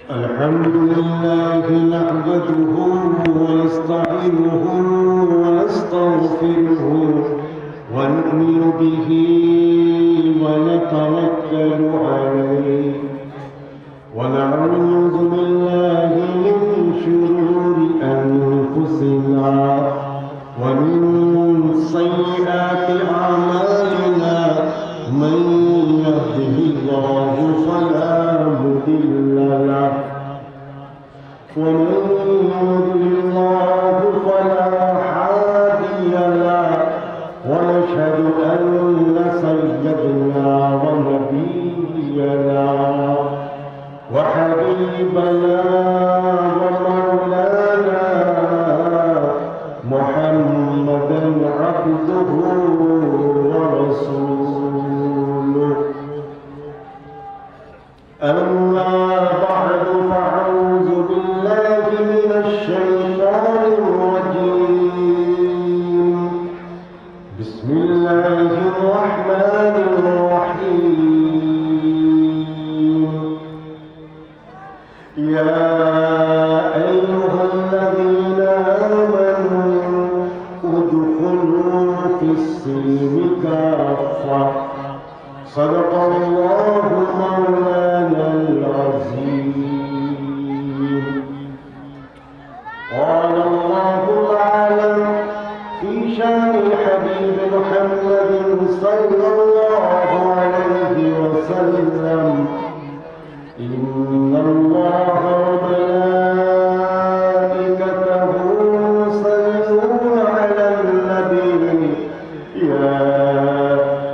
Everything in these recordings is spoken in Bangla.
الحمد لله نحمده ونستعينه ونستغفره ونؤمن به ونتوكل عليه ونعوذ بالله من شرور أنفسنا ومن سيئات أعمالنا من يهده الله فلا مضل له ومن يضلل فلا هادي له ونشهد أن سيدنا ونبينا وحبيبنا ومولانا محمدا عبده ورسوله أما بعد فأعوذ بالله من الشيطان الرجيم بسم الله الرحمن الرحيم يا أيها الذين آمنوا ادخلوا في السلم كافة صدق الله مولانا العظيم قال الله تعالى في شان الحبيب محمد صلى الله عليه وسلم إن الله وملائكته يصلون على النبي يا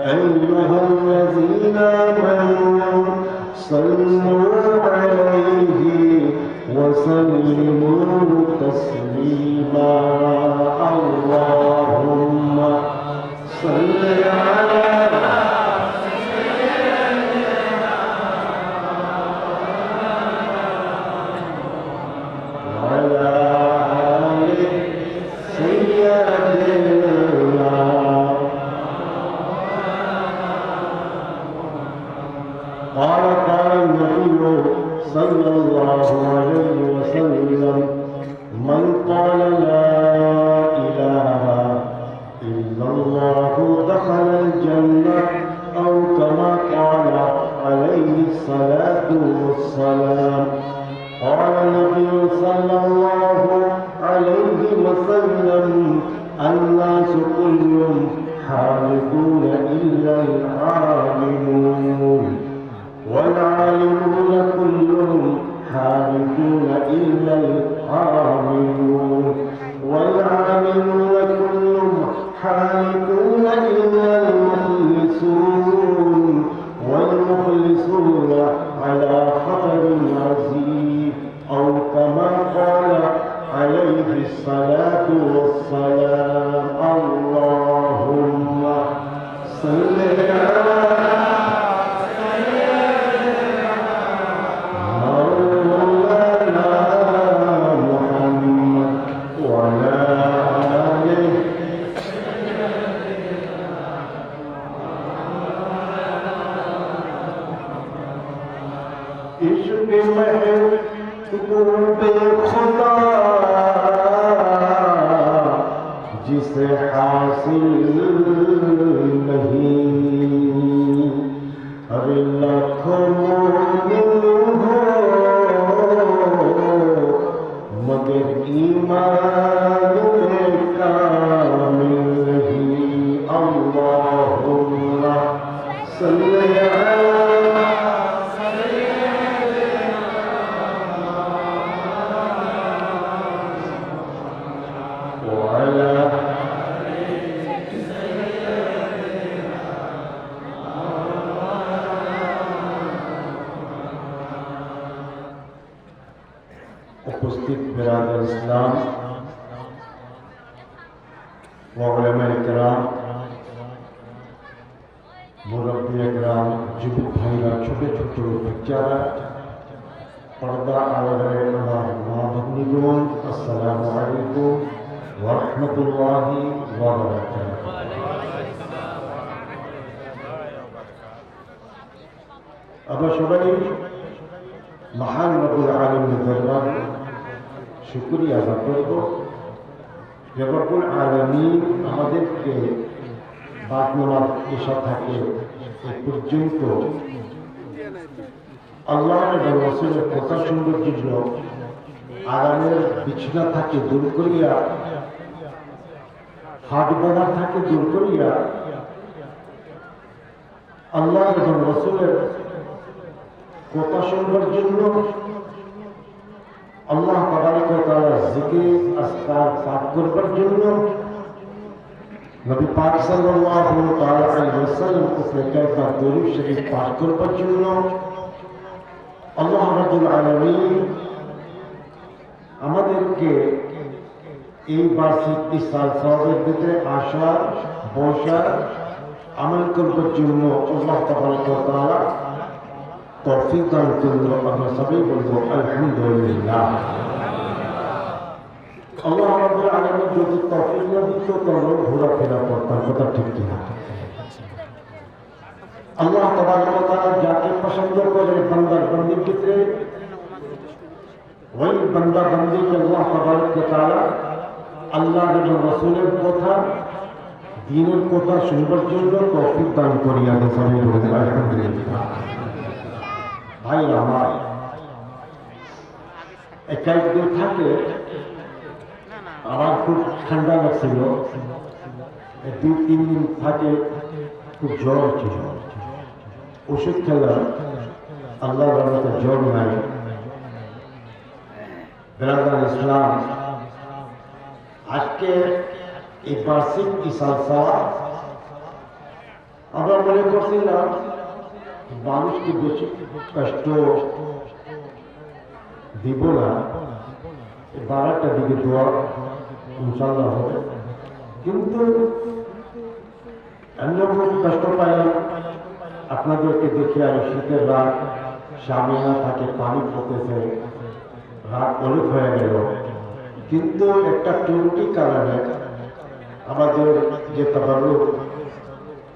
أيها الذين آمنوا صلوا عليه وسلموا تسليما اللهم صل على قال النبي صلى الله عليه وسلم من قال لا إله إلا الله دخل الجنة أو كما قال عليه الصلاة والسلام قال النبي صلى الله عليه وسلم الناس كلهم حالقون إلا العالمون والعالمون كلهم حالقون إلا العاملون والعاملون كلهم حالقون إلا المخلصون والمخلصون على خطر عظيم أو كما قال عليه الصلاة والسلام اللهم صل على खुदा जिसे हासिल नहीं अरे लाखों मोमिन हो मगर ईमान में कामिल नहीं अल्लाहुम्मा सल्ली अला उपस्थित बिरादर इस्लाम व उलमाए किराम मुरब्बी किराम যুবক ভাইরা ছোট ছোট বাচ্চারা पर्दा आलय माभग्निगुण अस्सलामु अलैकुम व रहमतुल्लाहि व बरकातुहू। আমরা সবাই মহান রব্বুল আলামিনের দরবারে শুকরিয়া আদায় করব যে রব্বুল আলামিন আমাদেরকে বাদ নামাজ এসা থাকে এই পর্যন্ত আল্লাহ এবং রাসূলের কথা শুনবার জন্য আরামের বিছানা থাকে দূর করিয়া হাট বাজার থাকে দূর করিয়া আল্লাহ এবং রাসূলের কথা শুনবার জন্য আল্লাহ তাবারক ওয়া তাআলা জিকির আজকার পাঠ করবার জন্য নবী পাক সাল্লাল্লাহু তাআলা আলাইহি ওয়াসাল্লাম উপরে কয়েকবার দরুদ শরীফ পাঠ করবার জন্য আল্লাহ রাব্বুল আলামিন আমাদেরকে এই বার্ষিক ইসাল সওয়াবের ভিতরে আসা বসা আমল করবার জন্য আল্লাহ তাবারক ওয়া তাআলা তৌফিক দান করল। আমরা সবাই বলবো আলহামদুলিল্লাহ। আল্লাহ রাব্বুল আলামিন যদি তৌফিক না দিত তাহলে ঘোরাফেরা করতাম, কথা ঠিক কিনা? আল্লাহ তাবারক ওয়া তাআলা যাকে পছন্দ করে বান্দার বান্দির ভিতরে ওই বান্দা বান্দিকে আল্লাহ তাবারক ওয়া তাআলা আল্লাহ এবং রাসূলের কথা দ্বীনের কথা শুনবার জন্য তৌফিক দান করিয়া দেন। সবাই বলবো আলহামদুলিল্লাহ। ভাই আমার কয়েকদিন থাকে আমার খুব ঠান্ডা লাগছিল, 2-3 দিন থাকে খুব জ্বর ছিল, ওষুধ খেলাম, আল্লাহ রহমতে জ্বর নাই। বেরাদার ইসলাম, আজকে এই বার্ষিক ইসাল সওয়াব আমরা মনে করছিলাম মানুষকে বেশি কষ্ট দিব না, 12টার দিকে দোয়া ইনশাআল্লাহ হবে, কিন্তু অন্য খুব কষ্ট পাইলাম আপনাদেরকে দেখে। আর শীতের রাত, সামিয়ানা থাকে, পানি পড়তেছে, রাত অনেক হয়ে গেল, কিন্তু একটা ত্রুটি কারণে আমাদের যে তাবারুক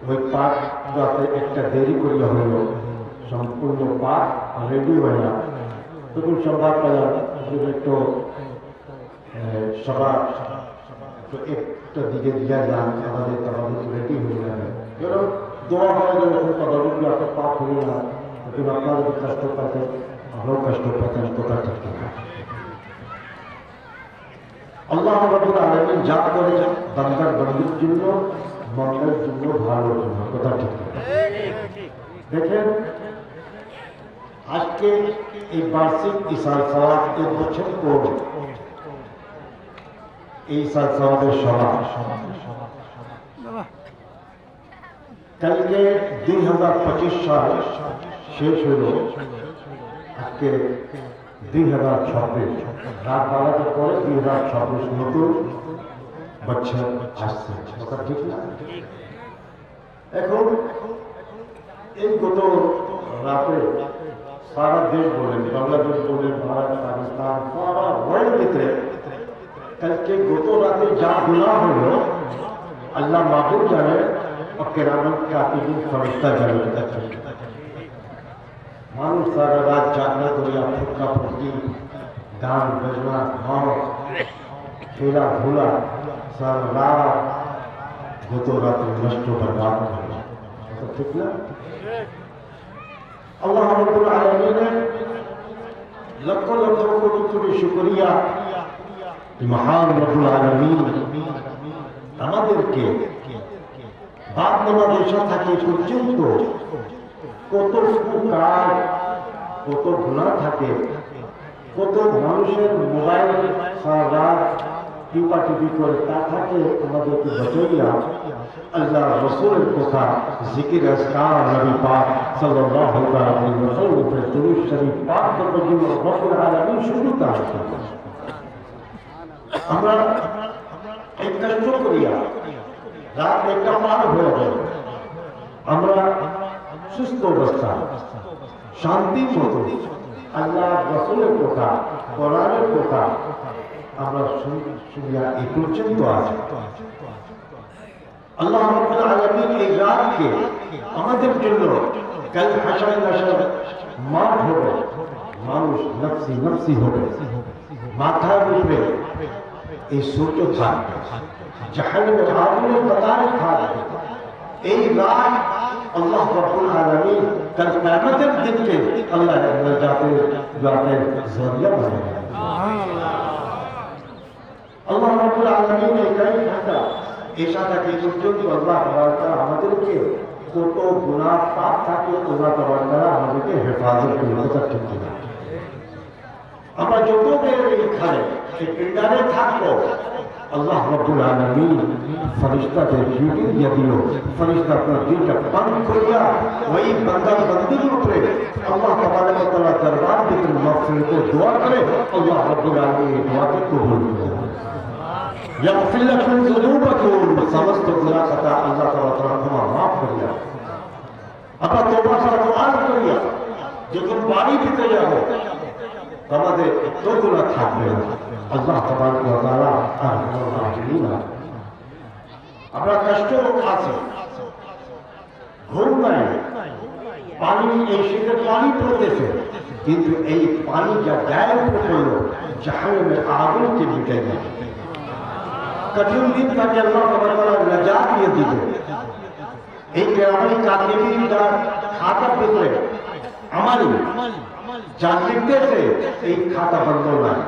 ওই পাঠ যাতে একটা দেরি করিয়া হইল, সম্পূর্ণ পাঠ রেডি হয় না। তখন সবার পেলাম একটু সভা একটা দিকে দিয়া যান, আমাদের তাবারুক রেডি হয়ে যাবে। কারণ দোয়া হয় যখন তাবারুক একটা পাঠ হইল না, তখন আপনারা যদি কষ্ট পাতেন আমরাও কষ্ট পাতেন, কথা ঠিক না? আল্লাহ রাব্বুল আলামিন যা করে বান্দার বান্দির জন্য, মঙ্গলের জন্য, ভালোর জন্য, কথা ঠিক না? দেখেন আজকে এই বার্ষিক ইসাল সওয়াব 1 বছর পর এই ইসাল সওয়াবের সভা কালকে 2025 সাল শেষ হল, আজকে 2026 রাত 12টার পরে 2026 নতুন বছর আসছে, কথা ঠিক না? এখন এই গত রাতে সারা দেশ বলেন, বাংলাদেশ বলেন, ভারত, পাকিস্তান, সারা ওয়ার্ল্ড ভিতরে কালকে গত রাতে যা গুনাহ হলো আল্লাহ মাহবুব জানে, কিরামান কাতিবিন ফেরেশতা জানে। মানুষ সারা রাত জাগনা করিয়া ফুটকা ফুটকি, গান বাজনা, খেলাধুলা সারা রাত গত রাতে নষ্ট বরবাদ করল, ঠিক না? আল্লাহ রাব্বুল আলামিনের লক্ষ লক্ষ কোটি কোটি শুকরিয়া, মহান রব্বুল আলামিন আমাদেরকে বাদ নামাজের সাথে পর্যন্ত কত কাজ, কত গুনাহ থাকে, কত মানুষের মোবাইল সারা টিপাটিপি করে তা থাকে, আমাদেরকে বাঁচাইয়া আল্লাহ রাসূলের কথা জিকির আজকার নবী পাক সাল্লাল্লাহু আলাইহি ওয়াসাল্লামের দরুদ শরীফ পাঠ করবার জন্য রব্বুল আলামিন সুবিধা করেছেন। আমরা এই কষ্ট করিয়া রাত 1টা পার হয়ে গেল, আমরা সুস্থ অবস্থা শান্তি মতো আল্লাহ রাসূলের কথা, কোরআনের কথা আমরা শুনিয়া এই পর্যন্ত আছে। আল্লাহ রাব্বুল আলামিন এই রাতকে আমাদের জন্য কাল হাসর নাসর মাঠ হবে, মানুষ নফসি নফসি হবে, মাথার উপরে এই সূর্য থাকবে, জাহান্নামের আগুনের বাতাস থাকবে। এই রাত আল্লাহ রাব্বুল আলামিন কাল কিয়ামতের দিনকে আল্লাহ নাজাতের জরিয়া বানাবে। আল্লাহ রাব্বুল আলামিন এই কায়দাটা এসা থেকে পর্যন্ত আল্লাহ তাআলা আমাদেরকে কত গুনাহ পাপ থাকে আল্লাহ তাআলা আমাদেরকে হেফাজত করে কথা ঠিক কিনা। আমরা যত বের এখানে এই পিন্ডারে থাকবো আল্লাহ রাব্বুল আলামিন ফেরেশতাদের ডিউটি দিয়ে দিল, ফেরেশতা আপনার দিলটা বন্ধ করিয়া ওই বান্দা বান্দির উপরে আল্লাহ তাবারক ওয়া তাআলা দরবার থেকে মাগফিরাতের দোয়া করে আল্লাহ রাব্বুল আলামিন এই দোয়াকে কবুল করে। ইয়াগফির লাকুম যুনুবাকুম, সমস্ত গুনাহ খাতা আল্লাহ তাআলা ক্ষমা মাফ করিয়া আমরা তওবা করা দোয়া করিয়া যখন বাড়ি ভিতরে যাব আমাদের এত গুনাহ থাকবে না। আল্লাহ তাবারক ওয়া তাআলা আরহামুর রাহিমিন। আমরা কষ্ট আছে, ঘুম নাই, পানি এই শীতে পানি পড়তেছে, কিন্তু এই পানি যা গায়ের উপরে পড়লো জাহান্নামের আগুনকে মিটাই দেবে। কঠিন দিন তাকে আল্লাহ তাবারক ওয়া তাআলা নাজাত দিয়ে দিবে। এই কেরামী কাতিবিন যারা খাতার ভিতরে আমারই যা লিখতেছে এই খাতা বন্ধ নাই,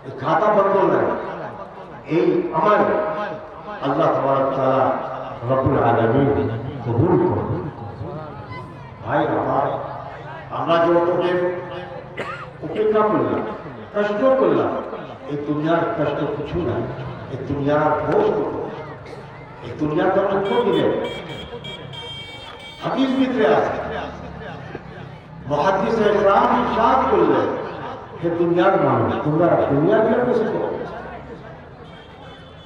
এই খাতা বন্ধ নাই, এই আমার আল্লাহ তাবারক ওয়া তাআলা রব্বুল আলামিন কবুল করুন। ভাই আমার, আমরা যতদিন উপেক্ষা করলাম, কষ্ট করলাম, এই দুনিয়ার কষ্ট কিছু নাই, এই দুনিয়ার বোঝ কত, এই দুনিয়ার তো দুঃখ দিলে হাদিস ভিতরে আছে, মুহাদ্দিস ইকরাম ইরশাদ করলেন হে দুনিয়ার মানুষ, তোমরা দুনিয়া নিয়ে বসে করো,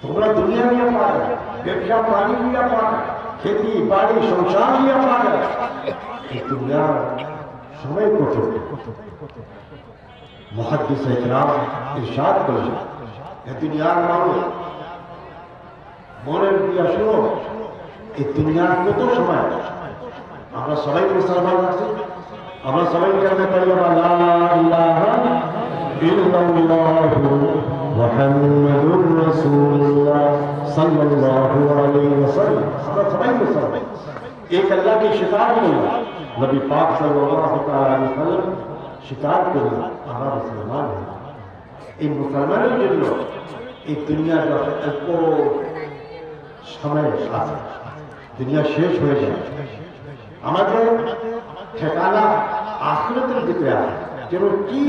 তোমরা দুনিয়া নিয়ে পাবে, ব্যবসা পানি নিয়ে পাবে, खेती बाड़ी संसार निয়ে পাবে, এই দুনিয়ার সময় কত। মুহাদ্দিস ইকরাম ইরশাদ করলেন হে দুনিয়ার মানুষ, মনের দিয়া শুনো, এই দুনিয়ার কত সময়। আমরা সবাই মুসলমান আছি, আমরা সবাই কালমা পড়ি লা ইলাহা ইল্লাল্লাহু মুহাম্মাদুর রাসূলুল্লাহ সাল্লাল্লাহু আলাইহি ওয়াসাল্লাম। আমরা সবাই মুসলমান, एक अल्लाह की शिकार करना, नबी पाक सल्लल्लाहु अलैहि वसल्लम शिकार करना, আমরা মুসলমান। এই মুসলমানের জন্য এই দুনিয়ার অল্প সময় আছে, দুনিয়া শেষ হয়ে যায়, আমাদের ঠিকানা আখিরাতের দিকে আছে। যেন কি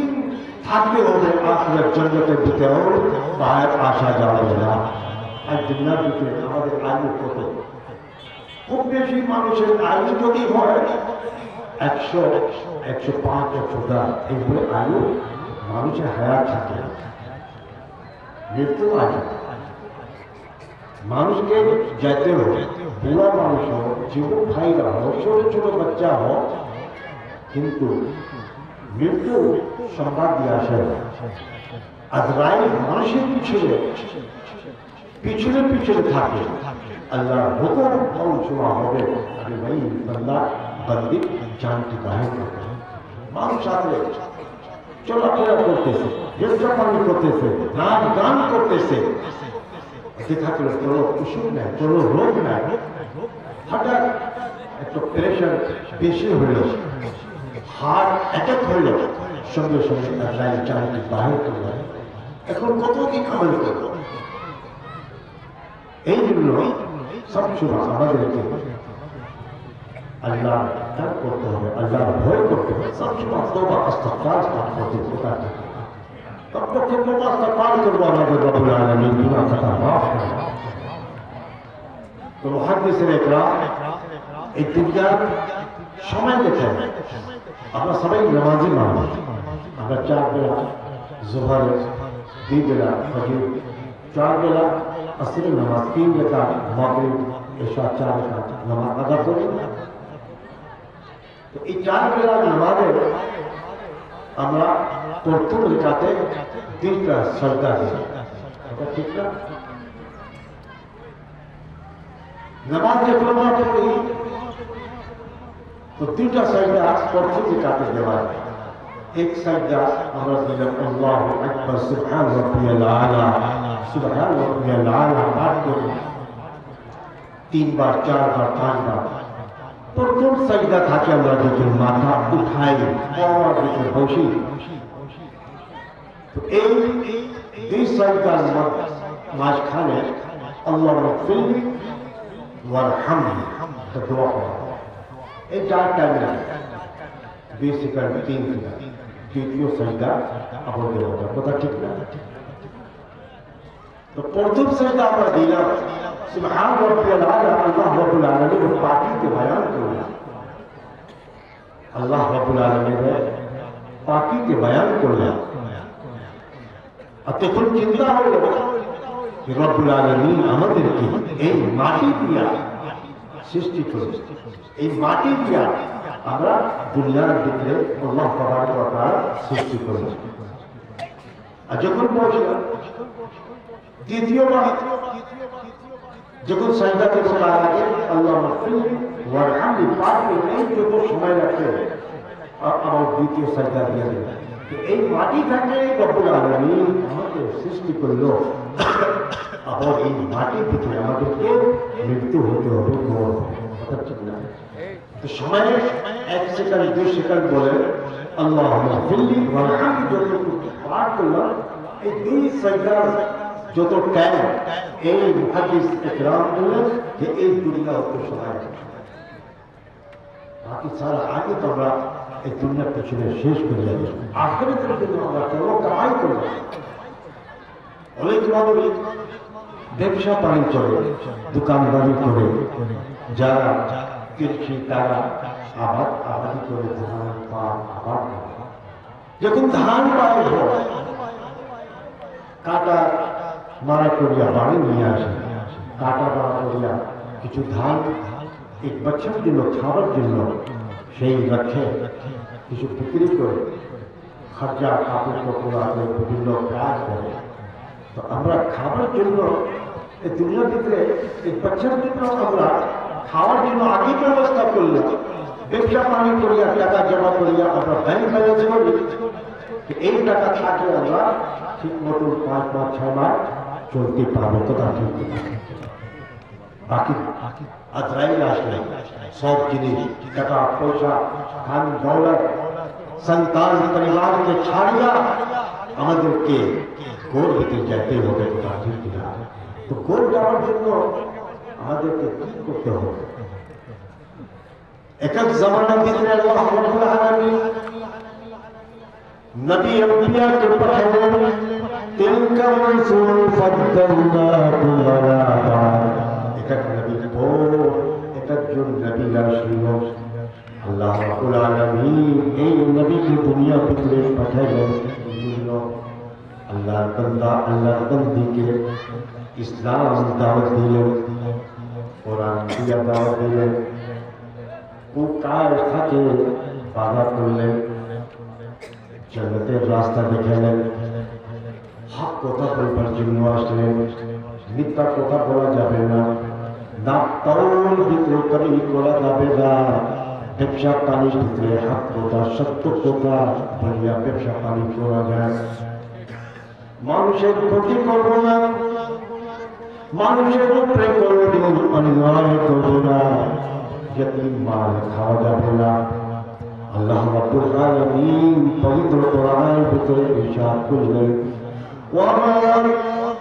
থাকতে হবে আখিরাত জান্নাতের ভিতরে, বাইরে আসা যাবে না। আর দুনিয়ার ভিতরে আমাদের আয়ু কত, খুব বেশি মানুষের আয়ু যদি হয় 100, 105, 110 এইগুলো আয়ু মানুষের হায়াত থাকে, মৃত্যু আছে। মানুষকে যেতে হবে, বুড়া মানুষ হোক, যুবক ভাইরা হোক, ছোট ছোট বাচ্চা হোক, কিন্তু মৃত্যু সংবাদ দিয়ে আসে। আজরাইল মানুষের পিছনে পিছনে পিছনে থাকে, আল্লাহর হুকুম শোনা হবে, আরে ভাই বান্দা বন্দি জানটি বাহির করবে। মানুষ সাথে চলাফেরা করতেছে, ব্যবসা পানি করতেছে, নাচ গান করতেছে, দেখা গেল কোনো অসুখ নাই, কোনো রোগ নাই, হঠাৎ একটা প্রেশার বেশি হইল, হার্ট অ্যাটাক হইল, সঙ্গে সঙ্গে আজরাইল জানটি বাহির করবে। এখন কতদিন আমল করব? এই জন্য সবসময় আমাদেরকে আল্লাহ করতে হবে, আল্লাহর ভয় করতে হবে, সবসময় তওবা ইস্তিগফার করতে হবে। তব তক তওবা ইস্তিগফার করব, আমাদের রব্বুল আলামিন গুনাহ খাতা মাফ করবে। তো মুহাদ্দিস ইকরাম এই দুনিয়ার সময় দেখেন, আমরা সবাই নামাজি মানুষ, আমরা 4 বেলা জোহর, 2 বেলা ফজর, 4 বেলা আসরের নামাজ, 3 রাকাত মাগরিব, এশা, 4 রাকাত নামাজ আদা করি। তো এই 4 বেলা নামাজের আমরা প্রথম রেখাতে 3টা সাজদা দিই, এটা ঠিক না? নামাজ যখন আমরা পড়ি তো 3টা সাজদা প্রথম রেখাতে দেওয়া হয়। एक सजदा আমরা দিলাম আল্লাহু আকবার সুবহান রাব্বিয়াল আলা, সুবহান রাব্বিয়াল আলা পাঠ করি 3 বার 4 বার 5 বার। প্রথম সাজদা থাকে আমরা যখন মাথা উঠাই পাওয়ার দিকে বসি, তো এই দুই সাজদার মাঝখানে আল্লাহ রাব্বিল ওয়ারহামনি তো দোয়া করা, এই 4 টাইম লাগে 20 সেকেন্ড 3 সেকেন্ড। দ্বিতীয় সাজদা আবার দেওয়া যায়, কথা ঠিক না? তো প্রথম সাজদা আমরা দিলাম সুবহান রাব্বিয়াল আলা, আল্লাহ রাব্বুল আলামিনের পাকিকে বয়ান করলাম, আল্লাহ রাব্বুল আলামিনের পাকিকে বয়ান করলাম। আর তখন চিন্তা হলো যে রব্বুল আলামিন আমাদেরকে এই মাটি দিয়া সৃষ্টি করেছে, এই মাটি দিয়া আমরা দুনিয়ার ভিতরে আল্লাহ তাবারক ওয়া তাআলা সৃষ্টি করেছি। আর যখন পৌঁছলাম দ্বিতীয়বার যখন সাজদাতে বসার আগে আল্লাহ মাগফির ওয়ারহামনি পাঠ করে এই যত সময় লাগছে আমার দ্বিতীয় সাজদা দিয়ে দিলেন। এই মাটি থেকে রব্বুল আলামিন আমাকে সৃষ্টি করলো, আবার এই মাটির ভিতরে আমাদেরকে মৃত্যু হতে হবে, কথা ঠিক না? তো সময়ে 1 সেকেন্ড 2 সেকেন্ড বলে আল্লাহ মাগফিরলি ওয়ারহামনি যতটুকু পাঠ করলাম, এই 2 সাজদার যত টাইম এই মুহাদ্দিস ইকরাম বললেন যে এই দুনিয়া অত সময় বাকি সারা আগে তো আমরা এই দুনিয়ার পেছনে শেষ করে যাবে, আখিরাতের জন্য আমরা কোনো কামাই করব। অনেক মানুষ ব্যবসা বাণিজ্য করে, দোকানদারি করে, যারা কৃষি তারা আবাদি করে ধান পাট আবাদ করে। যখন ধান পায় কাটা মারা করিয়া বাড়ি নিয়ে আসে, কাটা মারা করিয়া কিছু ধান এক বছরের জন্য খাবার জন্য সেই লক্ষ্যে কিছু বিক্রি করে খরচা কাপড় কপড়া বিভিন্ন কাজ করে। তো আমরা খাবার জন্য এই দুনিয়ার ভিতরে এক বছরের জন্য আমরা খাওয়ার জন্য আগে ব্যবস্থা করলে ব্যবসা পানি করিয়া টাকা জমা করিয়া আমরা ব্যাংক ব্যালেন্স করি, এই টাকা থাকলে আমরা ঠিক মতো 5 মাস 6 মাস চলতে পারবো, কথা ঠিক। বাকি আজরাইল আসলে সব জিনিস টাকা পয়সা ধান দৌলত সন্তান পরিবারকে ছাড়িয়া আমাদেরকে গোর হতে যেতে হবে, কথা ঠিক না? তো গোর যাওয়ার জন্য আমাদেরকে কি করতে হবে? এক এক জামানার ভিতরে আল্লাহ রাব্বুল আলামিন নবী আম্বিয়াকে পাঠালেন, তিলকা রাসূল ফাদ্দালনা আলা বা'দ। এক এক নবী এক একজন নবী আসলো, আল্লাহ রাব্বুল আলামিন এই নবীকে দুনিয়ার ভিতরে পাঠালেন আল্লাহর বান্দা আল্লাহর বান্দিকে ইসলাম দাওয়াত দিলেন, কোরআন দিয়া দাওয়াত দিলেন, কাজ থাকে বাধা করলেন, জান্নাতের রাস্তা দেখালেন, হক কথা বলবার জন্য আসলেন, মিথ্যা কথা বলা যাবে না, নাফতাউল বিক্রি করা যাবে না, ব্যবসা পানির ভিতরে হক কথা সত্য কথা বলিয়া ব্যবসা পানি করা যায়, মানুষের ক্ষতি করবো না, মানুষের উপরে কোনদিন অন্যায় করবো না, यतीम माल खावा जाবে না। আল্লাহ রাব্বুল আলামিন পবিত্র কোরআনের ভিতরে ইরশাদ করলেন, ওয়া মা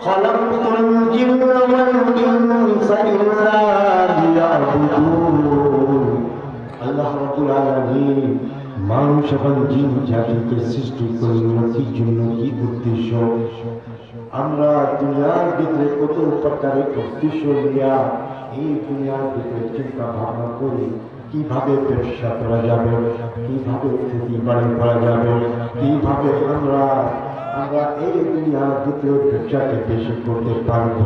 খালাকতুল জিন্না ওয়াল ইনসা ইল্লা লিয়াবুদুন। আল্লাহ রাব্বুল আলামিন মানুষ এবং জিন জাতিকে সৃষ্টি করলেন কি জন্য, কি উদ্দেশ্য? আমরা দুনিয়ার ভিতরে কত প্রকারের উদ্দেশ্য নিয়ে এই দুনিয়ার ভিতরে চিন্তা ভাবনা করি, কিভাবে ব্যবসা করা যাবে, কিভাবে খেতি বাড়ি করা যাবে, কিভাবে আমরা এই দুনিয়ার ভিতরে ব্যবসাকে বেশি করতে পারব।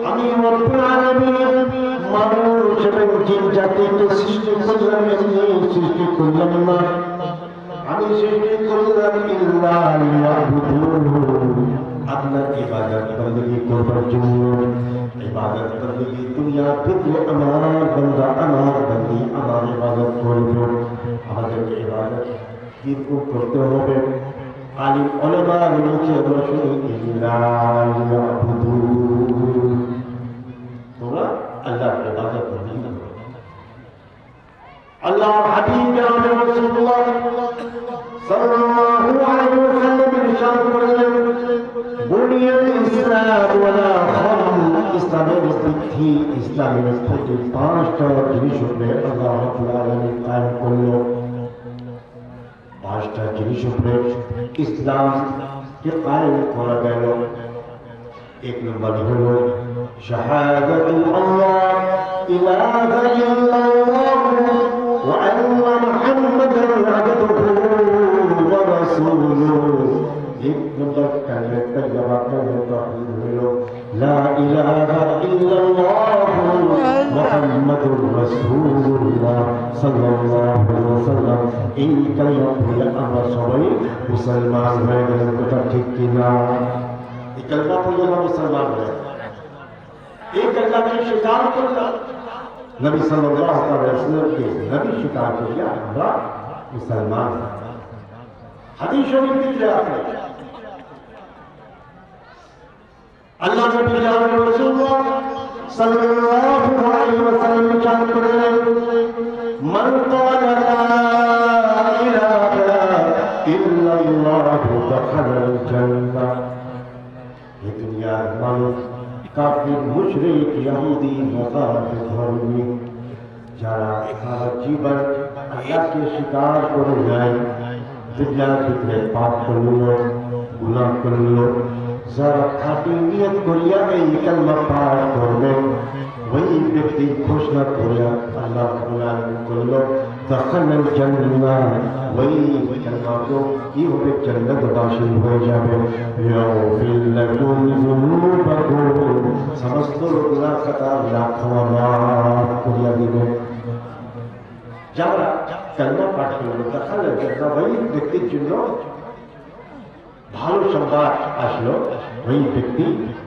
আমি রব্বুল আলামিন মানুষ এবং জিন জাতিকে সৃষ্টি করলাম, এমনি সৃষ্টি করলাম না। আমি সৃষ্টি করলাম ইল্লাহ লিয়াবুদুন, আপনার ইবাদত বندگی করবার জন্য। ইবাদত বندگی দুনিয়া থেকে আমার বান্দা আমার বন্দী আমার ইবাদত করবে। আমাদেরকে ইবাদত কি করতে হবে? আলিম উলামার মুখে বসে ইল্লাহ লিয়াবুদুন, তোমরা আল্লাহর ইবাদত করবে। আল্লাহ হাবিব জানাবে রাসূলুল্লাহ সাল্লাল্লাহু আলাইহি ওয়াসাল্লাম ইরশাদ করলেন, বুনিয়াল ইসলাম ওয়ালা খাম, ইসলামের ভিত্তি, ইসলামের ভিত্তি পাঁচটা জিনিস উপরে আল্লাহ রাব্বুল আলামিন কায়েম করলো। পাঁচটা জিনিস উপরে ইসলামকে কায়েম করা গেল। এক নম্বর হলো শাহাদাতু আল্লাহ ইলাহা ইল্লাল্লাহ ওয়া আন্না মুহাম্মাদান আবদুহু ওয়া রাসূলুহু। এক নম্বর কালেমা তৈয়বা কালেমা তাওহীদ হলো লা ইলাহা ইল্লাল্লাহ মুহাম্মাদুর রাসূলুল্লাহ সাল্লাল্লাহু আলাইহি ওয়াসাল্লাম। এই কালেমা পড়ে আমরা সবাই মুসলমান হয়ে গেলাম। কথা ঠিক কি না? এই কালেমা পড়ে আমরা মুসলমান হয়ে গেলাম। এই কালেমাকে স্বীকার করলাম, নবী সাল্লাল্লাহু আলাইহি ওয়াসাল্লামকে নবী স্বীকার করিয়া আমরা মুসলমান। হাদিস শরীফ থেকে আছে আল্লাহ নবী রাসূলুল্লাহ সাল্লাল্লাহু আলাইহি ওয়াসাল্লাম ইরশাদ করলেন, মান ক্বালা লা ইলাহা ইল্লাল্লাহু দাখালাল জান্নাহ। এই দুনিয়ার মানুষ কাফির, মুশরিক, ইহুদি, নাসারা ধর্মী যারা সারা জীবন আল্লাহকে স্বীকার করে যায়, দুনিয়ার ভিতরে পাপ করল, গুনাহ করল, যারা খাঁটি নিয়ত করিয়া এই কালেমা পাঠ করবে, ওই ব্যক্তি ঘোষণা করিয়া আল্লাহ রাব্বুল আলামিন করল দাখালাল জান্নাহ। ওই কালেমা তো কি হবে? জান্নাতবাসী হয়ে যাবে। ইয়াগফির লাকুম যুনুবাকুম, সমস্ত গুনাহ খাতা আল্লাহ মাফ করিয়া দিবেন। যারা কালেমা পাঠ করল দাখালাল জান্নাহ, ওই ব্যক্তির জন্য ভালো সংবাদ আসলো, ওই ব্যক্তি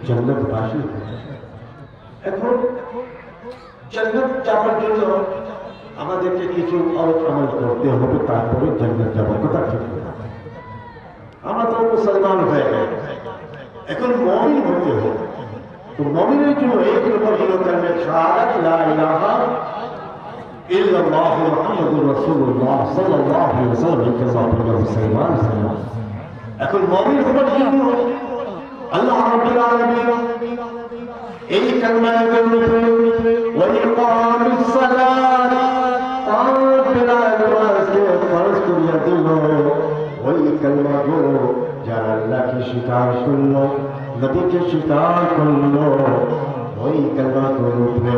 জান্নাতবাসী হয়ে যাবে। এখন জান্নাত যাবার জন্য আমাদেরকে কিছু আমল করতে হবে, তারপরে জান্নাত যাবার কথা ঠিক হবে। আমরা তো মুসলমান হয়ে গেল, এখন মুমিন হতে হবে। তো মুমিনের জন্য এক নম্বর হলো কালেমা শাহাদাত লা ইলাহা ইল্লাল্লাহ মুহাম্মাদুর রাসূলুল্লাহ সাল্লাল্লাহু আলাইহি ওয়াসাল্লাম। এই কালেমা পড়ে মুসলমান হলাম। এখন মুমিন হবার জন্য আল্লাহ রাব্বুল আলামিন এই কালেমার উপরে ওয়া ইকামিস সালাত, পাঁচ নামাজকে ফরজ করিয়া দিল। ওই কালেমাগুলো যারা আল্লাহকে স্বীকার করল, নবীকে স্বীকার করল, ওই কালেমাগুলোর উপরে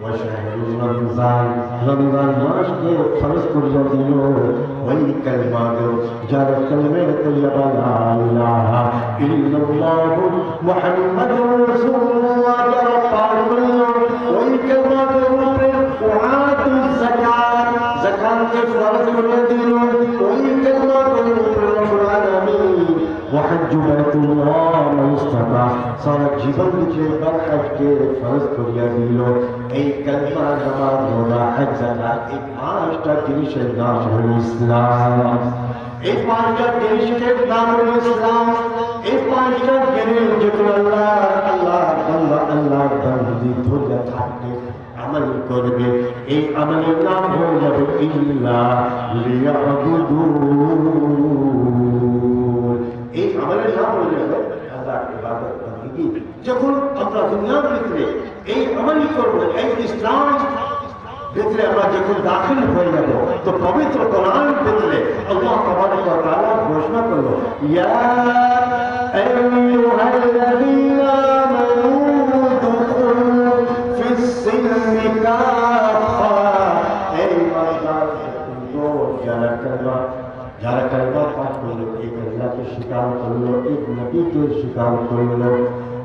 ওয়া শাহরুর রমজান, রমজান মাসকে ফরজ করিয়া দিল। ওই কালেমাগুলো যারা কালেমা তৈয়বা লা ইলাহা ইল্লাল্লাহ মুহাম্মাদুর রাসূলুল্লাহ যারা পাঠ করল, ওই কালেমাগুলোর উপরে ওয়াতুজ যাকাত, যাকাতকে ফরজ করিয়া দিল। ওই কালেমাগুলোর উপরে রব্বুল আলামিন وحج بيت الله من استطاع, সারা জীবন যে হজকে ফরজ করিয়া দিল। এই কালেমা, নামাজ, রোজা, হজ, যাকাত, এই পাঁচটা জিনিসের নাম হলো ইসলাম। এই পাঁচটা জিনিসের নাম হলো ইসলাম। এই পাঁচটা জিনিস যখন আল্লাহ বান্দি ধরে থাকবে, আমল করবে, এই আমলের নাম হয়ে যাবে ইল্লাহ লিয়াবুদুন। এই আমলের নাম হয়ে যাবে আল্লাহর ইবাদত বندگی। যখন আমরা দুনিয়ার ভিতরে এই আমলই করবো, এই ইসলাম ভিতরে আমরা যখন দাখিল হয়ে যাব, তো পবিত্র কোরআন ভিতরে আল্লাহ তাবারক ওয়া তাআলা ঘোষণা করলো, ইয়া আইয়ুহাল্লাযীনা আমানু দুখুলু ফিস সিলমি কাফা। এই যারা কালেমা পাঠ করলো, এক আল্লাহকে স্বীকার করলো, এক নবীকে স্বীকার করলো,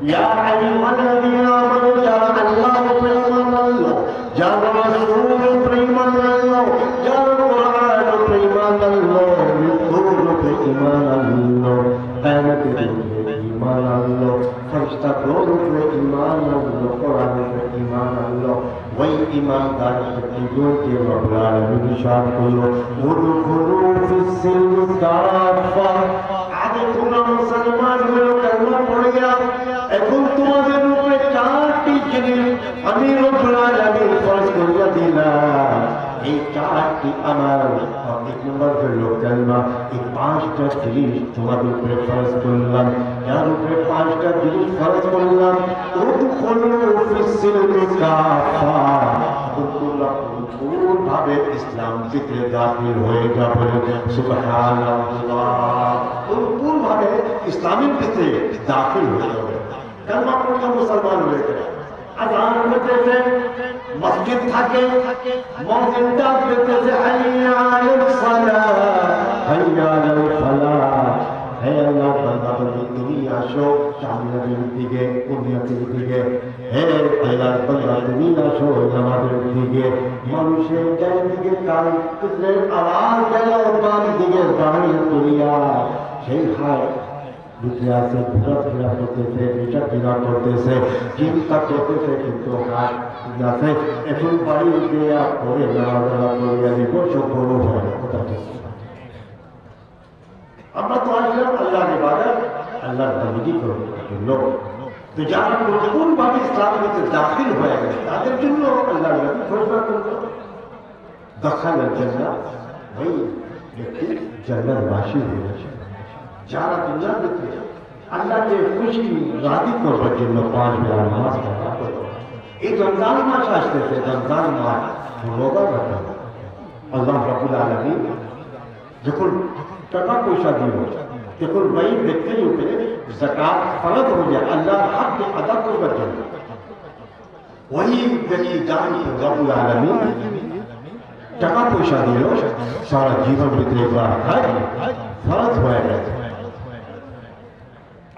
ইয়া আইয়ুহাল্লাযীনা আমানু যারা আল্লাহর উপরে ঈমান আনলো, যারা রাসূলের উপরে ঈমান আনলো, যারা কোরআনের উপরে ঈমান আনলো, মৃত্যুর উপরে ঈমান আনলো, কিয়ামতের উপরে ঈমান আনলো, ফেরেশতাদের উপরে ঈমান আনলো, কোরআনের উপরে ঈমান আনলো, ওই ঈমানদার ব্যক্তিগুলোকে রব্বুল আলামিন ইরশাদ করলো, উদখুলু ফিস-সিলমি কাফা। আগে তোমরা মুসলমান হলো, কালেমা পড়ে গেলাম, এখন তোমাদের উপরে চারটি জিনিস আমি রব্বুল আলামিন ফরজ করে দিলাম। এই চারটি আমার এক নম্বর হলো কালেমা। এই পাঁচটা জিনিস তোমাদের উপরে ফরজ করলাম। যার উপরে পাঁচটা জিনিস ফরজ করলাম, উদখুলু ফিস-সিলমি কাফা, তোমরা পূর্ণভাবে ইসলাম ভিতরে দাখিল হয়ে যাবে। সুবহানাল্লাহ, পূর্ণভাবে ইসলামের ভিতরে দাখিল হয়ে যাবে। কালেমা পড়লে মুসলমান হয়ে যাবে। আযান হতেছে, মসজিদ থাকে, মুয়াজ্জিন ডাক দিতেছে, হাইয়া আলাস সালাহ, হাইয়া আলাল ফালাহ। হে আল্লাহর বান্দা-বান্দী, তুমি আসো সামনের দিকে, দুনিয়ার দিকে। হে আল্লাহর বান্দা, তুমি আসো আমাদের দিকে। মানুষের ডান দিকে কান তুলে আওয়াজ গেল, বাম দিকে দাঁড়িয়ে দুনিয়া। সেই হায় বুঝে আছে, ঘোরাফেরা করতেছে, বিচার করতেছে, চিন্তা করতেছে, কিন্তু হাত আছে এখন বাড়ি দেওয়া করে নাড়াচাড়া করিয়া দিব, সব বড় হয় না। কথা ঠিক, আমরা তো আসলাম আল্লাহর ইবাদত, আল্লাহর বন্দেগী করার জন্য। তো যারা পূর্ণভাবে ইসলামের ভিতরে দাখিল হয়ে গেছে, তাদের জন্য আল্লাহর নবী ঘোষণা করলেন, দখালাল জান্নাহ, ওই ব্যক্তি জান্নাতবাসী হয়েছে। যারা দুনিয়ার ভিতরে আল্লাহকে খুশি রাজি করবার জন্য 5 বেলা নামাজ পড়া করে। এই রমজান মাস আসতেছে, রমজান মাস রোজা রাখা। আল্লাহ রাব্বুল আলামিন যখন টাকা পয়সা দিব, তখন ওই ব্যক্তির উপরে যাকাত ফরজ হয়ে যায় আল্লাহর হক আদা করবার জন্য। ওই ব্যক্তি জানি রাব্বুল আলামিন টাকা পয়সা দিল, সারা জীবন ভিতরে ফরজ হয়ে গেছে।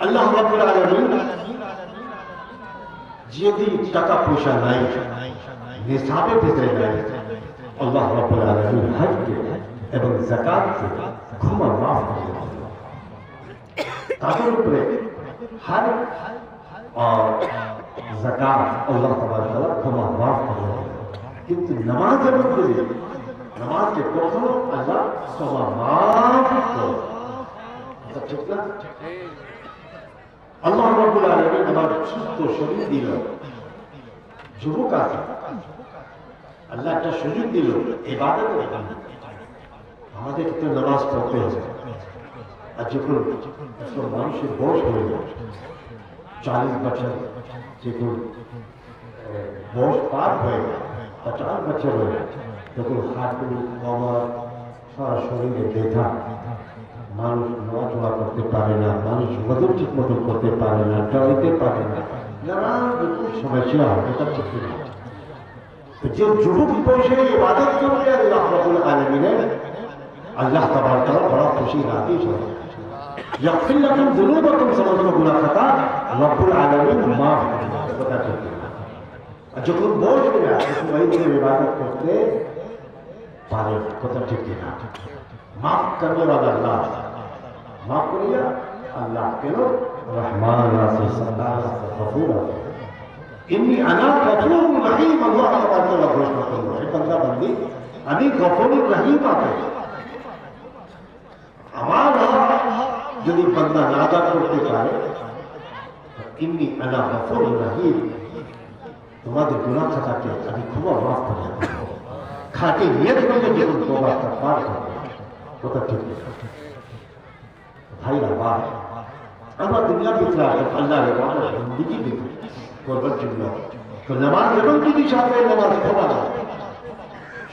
আল্লাহ রাব্বুল আলামিন যদি টাকা পয়সা নাই, নিসাবের ভিতরে নাই, আল্লাহ রাব্বুল আলামিন হজকে এবং যাকাতকে ক্ষমা মাফ করে দেন। তাদের উপরে হজ আর যাকাত আল্লাহ তাবারক ওয়া তাআলা ক্ষমা মাফ করে দেন। কিন্তু নামাজের উপরে, নামাজকে কখনো আল্লাহ ক্ষমা মাফ করে দেন। ঠিক না? আল্লাহ রাব্বুল আলামিন আমার সুস্থ শরীর দিল, যুবক আছে, আল্লাহ একটা সুযোগ দিল ইবাদত করার। আমাদের তো নামাজ পড়তে হবে। আর যখন মানুষের বয়স হয়ে যায় 40 বছর, যখন বয়স পার হয়ে যায় 50 বছর হয়ে যায়, তখন হাঁটু, কমর, সারা শরীরে ব্যথা, মানুষ নড়াচড়া করতে পারে না, মানুষ বদল ঠিক মতো করতে পারে না, দাঁড়াইতে পারে না, নানান রকম সমস্যা হয়। এটা ঠিক না। যে যুবক বয়সে ইবাদত করবে আল্লাহ রাব্বুল আলামিনের, আল্লাহ তাবারক ওয়া তাআলা বড় খুশি রাজি হয়। ইয়াগফির লাকুম যুনুবাকুম, সমস্ত গুনাহ খাতা রাব্বুল আলামিন মাফ করে দেন। কথা ঠিক না। আর যখন বয়স হয়ে যায় তখন ওই দিকে ইবাদত করতে পারে। কথা ঠিক না। মাফ করবে আল্লাহ, মাফ করিয়া আল্লাহ কেন রহমান আছে, সত্তার আছে, গফুর আছে। ইন্নী আনা গফুরুর রহিম, আল্লাহ তাবারক ওয়া তাআলা ঘোষণা করলো, হে বান্দা বান্দি, আমি গফুরুর রহিম আছে। আমার যদি বান্দা নাদা করতে পারে, ইন্নী আনা গফুরুর রহিম, তোমাদের গুনাহ খাতাকে আমি ক্ষমা মাফ করে দেব। খাঁটি নিয়ত করলে যখন তওবা ইস্তিগফার করবে। কথা ঠিক ভাইরা, ভাই আমরা দুনিয়ার ভিতরে আল্লাহর ইবাদত বন্দেগী করবার জন্য তো নামাজ এবং যদি সাথে নামাজ পড়া যায়,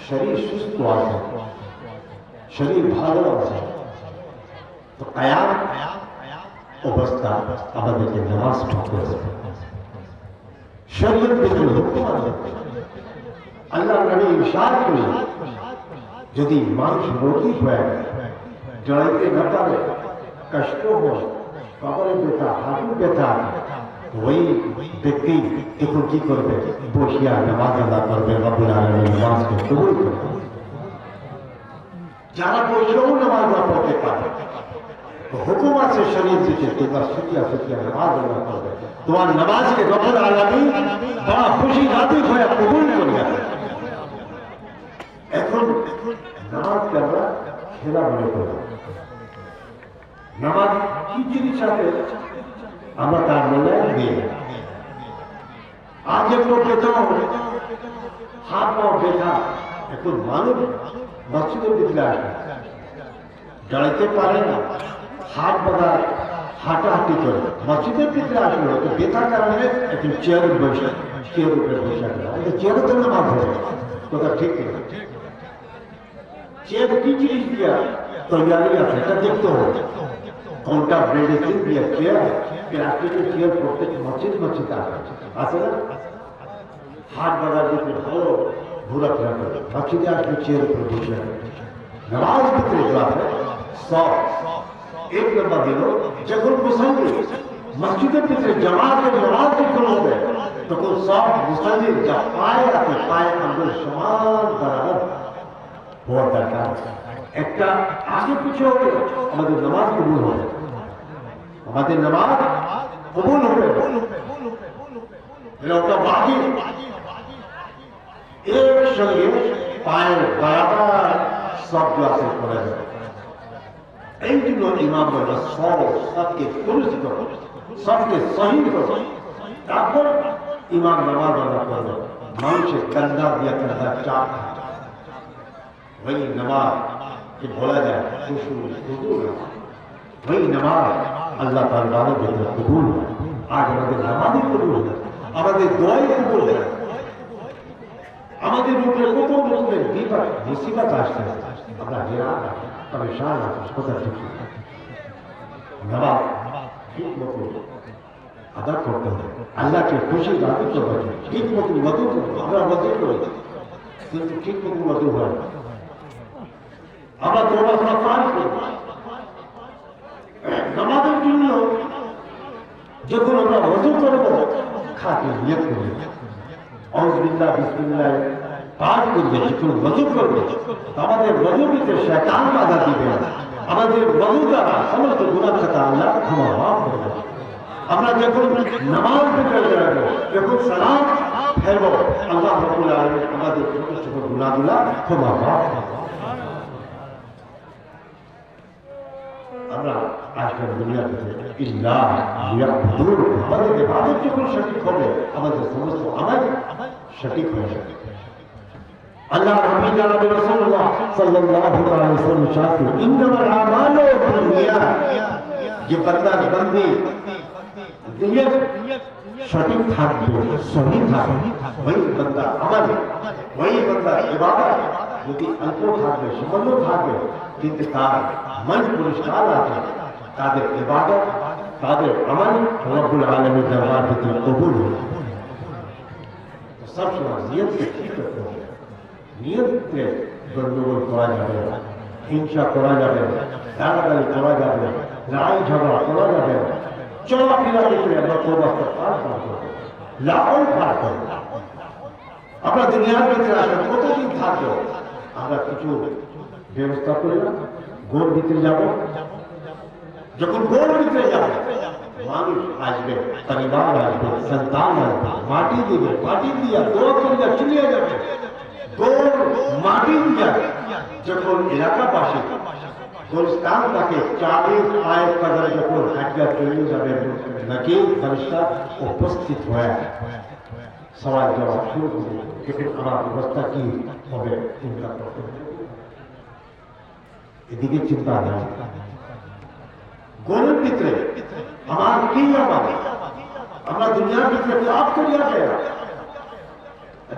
শরীর সুস্থ আছে, শরীর ভালো আছে, তো কায়াম অবস্থা আমাদেরকে নামাজ পড়তে হবে। শরীয়ত বিধান হুকুম আছে। আল্লাহ নবী ইরশাদ করলেন, যদি মানুষ রোগী হয়ে যায়, দাঁড়াইতে না পারে, কষ্ট হয়, কবরে ব্যথা, হাঁটু ব্যথা, ওই ব্যক্তি তখন কি করবে? বসিয়া নামাজ আদা করবে, রব্বুল আলামিন নামাজকে কবুল করবে। যারা বসেও নামাজ না পড়তে পারে, হুকুম আছে শরীর থেকে, তোমরা শুকিয়া শুকিয়া নামাজ আদা করবে, তোমার নামাজকে রব্বুল আলামিন বড় খুশি রাজি হয়ে কবুল করবে। এখন নামাজকে আমরা খেলা মনে করব। নামাজ কি জিনিস আছে আমরা তার মূল্যায়ন দিই। আজ একটু বেতন হাত পা ব্যথা, এখন মানুষ মসজিদের ভিতরে আসে, দাঁড়াইতে পারে না, হাত বাঁধা হাঁটাহাঁটি করে মসজিদের ভিতরে আসলে হয়তো ব্যথার কারণে এখন চেয়ারের বসে, চেয়ার উপরে বসে আসে, চেয়ারের জন্য নামাজ হবে কথা ঠিক না। চেয়ার কি জিনিস দিয়া তৈরি আছে এটা দেখতে হবে। কোনটা মেডিসিন দিয়ে চেয়ার, প্লাস্টিকের চেয়ার প্রত্যেক মসজিদ মসজিদে আছে না? হাত বাঁধার ভিতরে ভালো ঘোরাফেরা করে মসজিদে আসলে চেয়ার উপরে বসে নামাজ ভিতরে जो আছে সব এক নম্বর দিল। যখন মুসল্লি মসজিদের ভিতরে জামাতের নামাজ যখন হবে তখন সব মুসল্লির যা পায়ে আছে পায়ে আঙ্গুল সমান বরাবর হওয়ার দরকার। একটা আগে পিছিয়ে হবে আমাদের নামাজ কবুল হবে, আমাদের নামাজ কবুল হবে। এটা বাজিব। এর সঙ্গে পায়ের বরাবর শব্দ আছে করে যাবে। এই জন্য ইমাম বলে সবকে দুরুস্ত করো, সবকে সহি করো, তারপর ইমাম নামাজ আদা করবে। মানুষের कंधा दिया कंधा चाप वही नमाज कि बोला जाए वही नमाज अल्लाह ताला के कबूल है। आज हमारे नमाज कबूल है, हमारे दुआएं कबूल है, আমাদের উপরে কত রকমের বিপদ মুসিবত আসছে, আমরা হেরান পরেশান আছি, কথা ঠিক না। নামাজ ঠিক মতো আদা করতে হবে, আল্লাহকে খুশি রাখতে হবে, ঠিক মতো মতো আমরা মতো করি কিন্তু ঠিক মতো মতো হয় না। আমরা তোমরা পান করি নামাজের জন্য। যখন আমরা ওযু করব খাতে নিয়ত করি, আউযুবিল্লাহ বিসমিল্লাহ পাঠ করবে, যখন ওযু করবে আমাদের ওযুর ভিতরে শয়তান বাধা দিবে না, আমাদের ওযু দ্বারা সমস্ত গুনাহ খাতা আল্লাহ ক্ষমা মাফ করবে। আমরা যখন নামাজ পড়তে যাব, যখন সালাত ফেরব, আল্লাহ রাব্বুল আলামিন আমাদের ছোট ছোট গুনাহগুলো ক্ষমা মাফ করবে। আমরা আজকের দুনিয়াতে ইল্লাহ ইয়াবুদুন, আমাদের ইবাদত যখন সঠিক হবে আমাদের সমস্ত আমল সঠিক হয়ে যাবে। আল্লাহ রাব্বুল আলামিন রাসূলুল্লাহ সাল্লাল্লাহু আলাইহি ওয়াসাল্লাম শাফি ইন্নামাল আমালু বিন্নিয়াত, যে বান্দা বন্দি নিয়ত সঠিক থাকবে, সহি থাকবে, ওই বান্দা আমল, ওই বান্দা ইবাদত যদি অল্প থাকবে, সামান্য থাকবে কিন্তু তার মন পরিষ্কার আছে, তাদের ইবাদত তাদের আমল রব্বুল আলামিনের দরবার থেকে কবুল হবে। সবসময় নিয়তকে ঠিক করতে হবে, নিয়তকে গন্ডগোল করা যাবে না, হিংসা করা যাবে না, গালাগালি করা যাবে না, লড়াই ঝগড়া করা যাবে না, চলাফেরা করে আমরা তওবাকে পার করবো, লাউল পার করবো। আমরা দুনিয়ার ভিতরে আসলে কতদিন থাকবো, আমরা কিছু ব্যবস্থা করি না, গোর ভিতরে যাবো, যখন গোর ভিতরে যাবো মানুষ আসবে, পরিবার আসবে, সন্তান আসবে, মাটি দিবে, মাটি দিয়া দোয়া করিয়া চলিয়ে যাবে। গোর মাটি দিয়া যখন এলাকাবাসী গোরস্থান তাকে 40 আয়াত কদর যখন হাজিয়া চলিয়ে যাবে, নাকি ফেরেশতা উপস্থিত হয়ে সওয়াল জবাব শুরু করবে, কিন্তু আমার অবস্থা কি হবে চিন্তা করতে হবে। এদিকে চিন্তা নেই, গোরের ভিতরে আমার কি হবে, আমরা দুনিয়ার ভিতরে পাপ করিয়া গেলাম।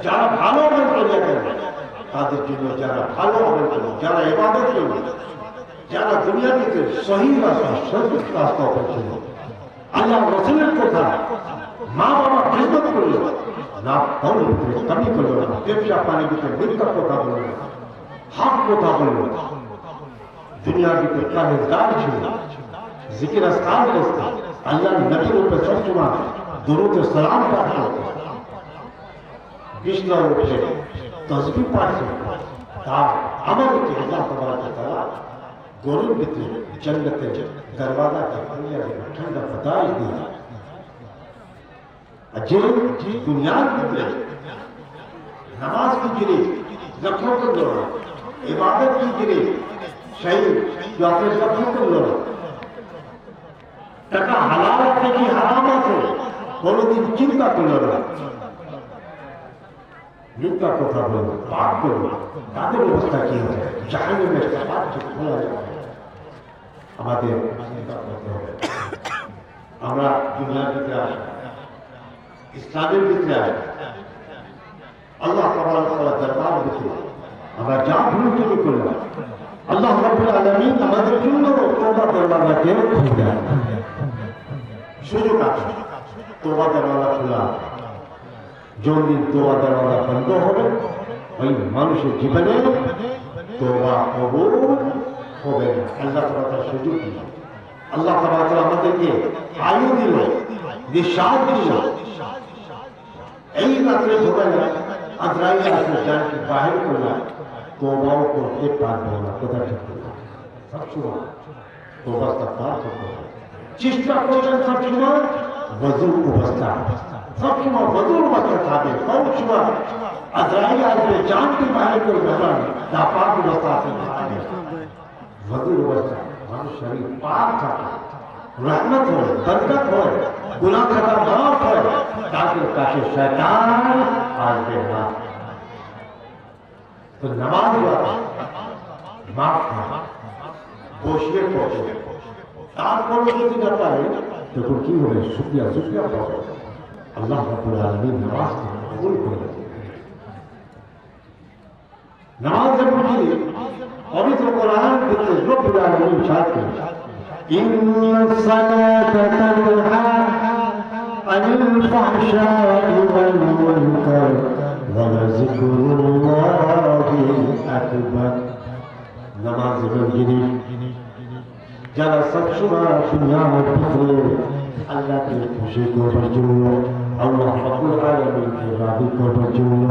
যারা ভালো আমল করিয়া গেল তাদের জন্য, যারা ভালো আমল করল, যারা ইবাদত করল, যারা দুনিয়ার ভিতরে সহি রাস্তা সঠিক রাস্তা করছিল, আল্লাহ রাসূলের কথা মা বাবা খিদমত করল না, তার ভিতরে কমি করল না, ব্যবসা পানির ভিতরে মিথ্যা কথা বলল না, হক কথা বলল না, দুনিয়ার ভিতরে পরহেজগার ছিল, জিকির আজকার করত, আল্লাহর নবীর উপর সবসময় দরুদ ও সালাম পাঠ করতেন, বিছানায় উঠে তাসবিহ পাঠ করতেন। তার আমাদেরকে আল্লাহ তাবারক ওয়া তাআলা গরুর ভিতরে জান্নাতের দরওয়াজা কা খুলে ঠান্ডা বাতাস দিয়ে যে দুনিয়ার ভিতরে নামাজ की गिरे लखों को लोड़ा इबादत की गिरे सही जो आपने लखों को लोड़ा টাকা হালাল আছে কি হারাম আছে কোনদিন চিন্তা করলো না, মিথ্যা কথা বলবো পাপ করবো, তাদের অবস্থা কি হবে? জাহান্নামের কপাট খোলা যাবে। আমাদের চিন্তা করতে হবে। আমরা দুনিয়ার ভিতরে আসি, ইসলামের ভিতরে আসি, আল্লাহ তাবারক ওয়া তাআলার দরবার ভিতরে আমরা যা ভুল ত্রুটি করলাম আল্লাহ রাব্বুল আলামিন আমাদের জন্য তওবা দরওয়াজাকে খুলে দেন। সুযোগ আছে তওবা দরওয়াজা খোলা। যতদিন তওবা দরওয়াজা বন্ধ হবে ওই মানুষের জীবনে তওবা কবুল হবে না। আল্লাহ তাআলা তার সুযোগ দিল, আল্লাহ তাআলা আমাদেরকে আয়ু দিল, নিঃশ্বাস দিল। এই রাত্রে হবে না আজরাইল আসলে জানকে বাহির করলাম, তওবাও করতে পারবো না। কথা ঠিক না, সবসময় তওবা ইস্তিগফার করতে হবে। চেষ্টা করবেন সবসময় ওযুর অবস্থা, সবসময় ওযুর অবস্থা থাকে। কোন সময় আজরাইল আসবে জানকে বাহির করবে না, পাক অবস্থা আছে ওযুর অবস্থা, মানুষ শরীর পাক থাকে, রহমত হয়, বরকত হয়, গুনাহ খাতা মাফ হয়, তাদের কাছে শয়তান আসবে না। তো নামাজ মাফ হয় বসিয়ে পড়ে, তারপরে যদি না পারে তখন কি হবে? শুকরিয়া শুকরিয়া পাবে। আল্লাহ রাব্বুল আলামিন নামাজ কবুল করে দেন। নামাজের মধ্যে পবিত্র কোরআন থেকে রব্বুল আলামিন ইরশাদ করেছেন, ইন্নাস সালাতা তানহা আনিল ফাহশাই ওয়াল মুনকার ওয়া লাযিকরুল্লাহি আকবার। নামাজের মধ্যে যারা সবসময় দুনিয়ার ভিতরে আল্লাহকে খুশি করবার জন্য, আল্লাহ রাব্বুল আলামিনকে রাজি করবার জন্য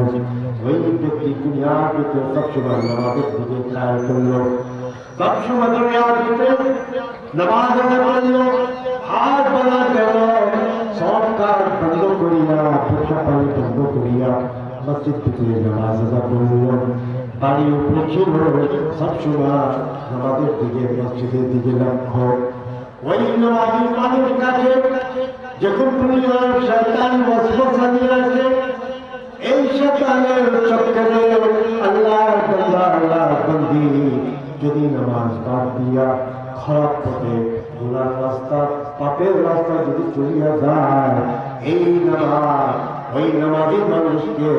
ওই ব্যক্তি দুনিয়ার ভিতরে সবসময় নামাজের দিকে খেয়াল করলো, সবসময় দুনিয়ার ভিতরে নামাজ আদায় করলো, হাত বাঁধা গেল, সব কাজ বন্ধ করিয়া, ব্যবসা পানি বন্ধ করিয়া মসজিদ ভিতরে নামাজ আদায় করলো। বাড়ি উপরে ছিল, সবসময় নামাজের দিকে, মসজিদের দিকে লক্ষ্য। ওই নামাজি মানুষ কাছে যখন দুনিয়ার শয়তান ওয়াসওয়াসা নিয়ে আসে, এই শয়তানের চক্করে আল্লাহর বান্দা, আল্লাহর বান্দি যদি নামাজ বাদ দিয়া খারাপ পথে, গুনার রাস্তা, পাপের রাস্তা যদি চলিয়া যায়, এই নামাজ ওই নামাজি মানুষকে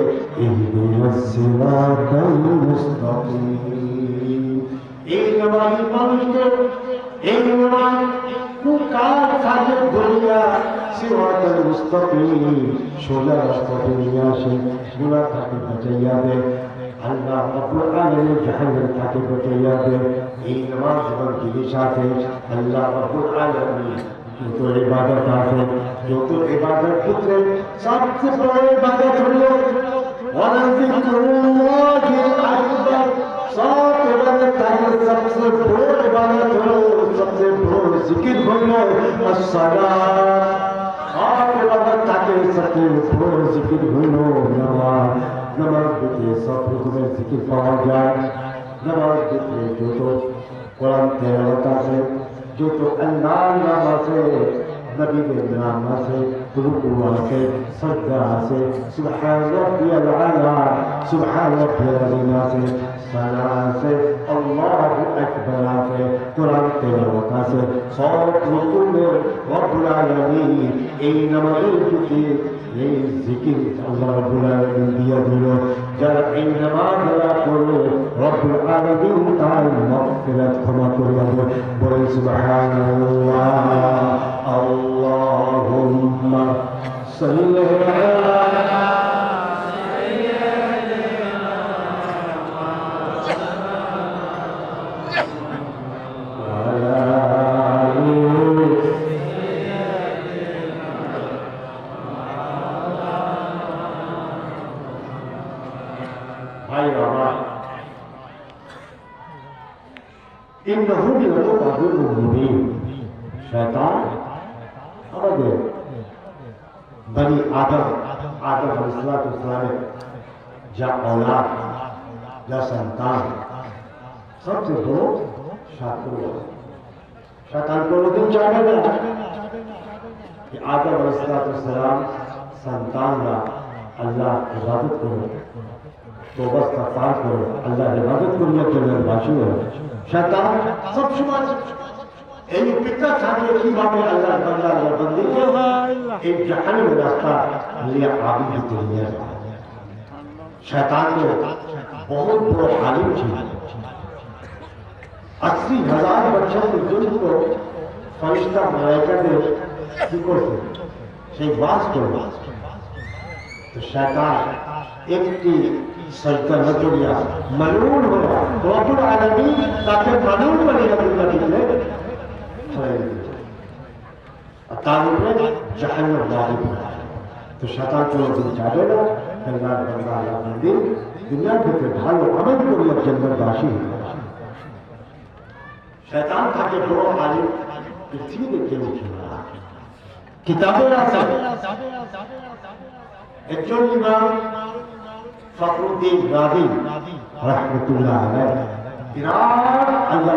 ইহদিনাস সিরাতাল মুস্তাকিম, এই নামাজি মানুষকে এই নামাজ কার সাথে ধরিয়া সিরাতাল মুস্তাকিম সোজা রাস্তাতে নিয়ে আসে, গুনাহ থেকে বাঁচাইয়া দেয়, আল্লাহ রাব্বুল আলামিন জাহান্নাম থেকে বাঁচাইয়া দেয়। এই নামাজ এবং জিনিস আছে আল্লাহ রাব্বুল আলামিন যত ইবাদত আছে, যত ইবাদত ক্ষেত্রে সবচেয়ে বড় ইবাদত হলো ওয়ালাযিকরুল্লাহি আকবার। সব ইবাদত থেকে সবচেয়ে বড় ইবাদত হলো, সবচেয়ে বড় জিকির হলো আসসালাত। সব ইবাদত থেকে সবচেয়ে বড় জিকির হলো নামাজ। নামাজ থেকে সব রকমের জিকির পাওয়া যায়। নামাজ থেকে যত কোরআন তেলাওয়াত আছে, যত আল্লাহর নাম আছে, নবীদের নাম আছে, রুকু আছে, সাজদা আছে, সুবহান রাব্বিয়াল আলা, সুবহান রাব্বিয়াল আযীম আছে, সালাত আছে, আল্লাহু আকবার আছে, কোরআন তেলাওয়াত আছে, সব রকমের রব্বুল আলামিন এই নামাজের প্রতি এই জিকির আল্লাহ রাব্বুল আলামিন দিয়া দিল। যারা এই নামাজ আদা করে রব্বুল আলামিন তার মাগফিরাত ক্ষমা করে দেবে। বলেন সুবহানাল্লাহ। আল্লাহুম্মা সাল্লি আলা ইন্নাহু লাকুম আদুউম মুবিন। শয়তান আমাদের বনি আদম আলাইহিস সালামের যা औलाद যা সন্তান सबसे बड़ो शत्रु है। शैतान को दिन चाहेगा कि आदम अलैहिस्सलाम संतान का अल्लाह इबादत करो, तौबा इस्तगफार करो, अल्लाह इबादत करिए जन्नतबासी हो। शैतान सब समय এই পিতা থাকে কিভাবে আল্লাহর বান্দা আল্লাহর বান্দিকে এই জাহান্নামের রাস্তা লিয়ে আবি দিতে নিয়ে যায়। शैतान ने बहुत बड़ा आलिम थी। 80,000 बच्चों के जुल्म को फरिश्ता मलाइका ने की करते সেই বাস করবে। তো শয়তান একটি সজদা না করিয়া মালউন হওয়া রব্বুল আলামিন তাকে মালউন বানিয়ে দিলে ছড়াই দিয়েছে আর তার উপরে জাহান্নাম দাঁড়িয়ে পড়ে। তো শয়তান কোনোদিন চাবে না আল্লাহর বান্দা আল্লাহর বান্দি দুনিয়ার ভিতরে ভালো আমল করিয়া জান্নাতবাসী হবে। শয়তান থাকে বড় আলিম পৃথিবীতে কেউ ছিল না। কিতাবের আছে একজন ইমাম ফখরুদ্দিন রাজি রাহমাতুল্লাহ আলাইহি বিরাট আল্লাহ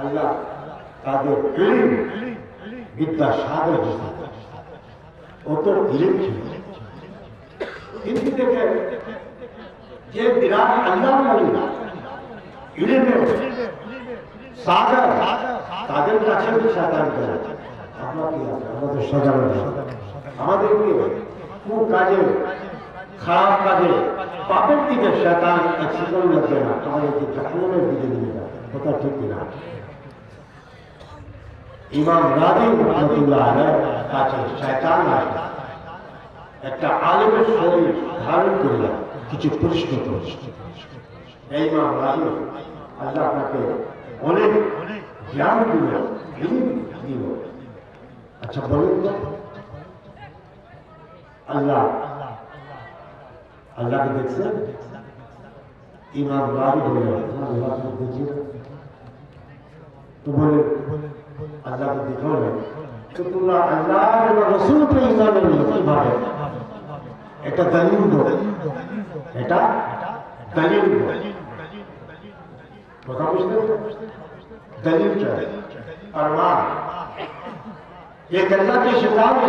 আল্লাহ তাদের ইলম বিদ্যা সাগর অত ইলম ছিল। কিন্তু দেখে যে বিরাট আল্লাহ ইলমের সাগর তাদের কাছে শয়তান করে। আমরা কি আছে আমাদের সাধারণ আমাদেরকে খুব কাজে খারাপ কাজে পাপের দিকে শয়তান অ্যাক্সিডেন্ট লাগবে না, আমাদেরকে জাহান্নামের দিকে নিয়ে যায়। কথা ঠিক কিনা? ইমাম রাজি রাহমাতুল্লাহ আলাইহি কাছে শয়তান আসে একটা আলিমের শরীর ধারণ করিয়া কিছু প্রশ্ন করছে। এই ইমাম রাজি আল্লাহ আপনাকে অনেক জ্ঞান দিল, দিল। আচ্ছা বলুন তো আল্লাহ আল্লাহকে দেখছেন? ইমাম রাজি বলে আল্লাহকে দেখিয়ে তো বলে আল্লাহকে দেখো না তো তোমরা আল্লাহ এবং রাসূল पे ঈমান আনলে কিভাবে? এটা দলিল দো, এটা দলিল দো। কথা বুঝতে दलील क्या है? अरमान एक अल्लाह के शिकार को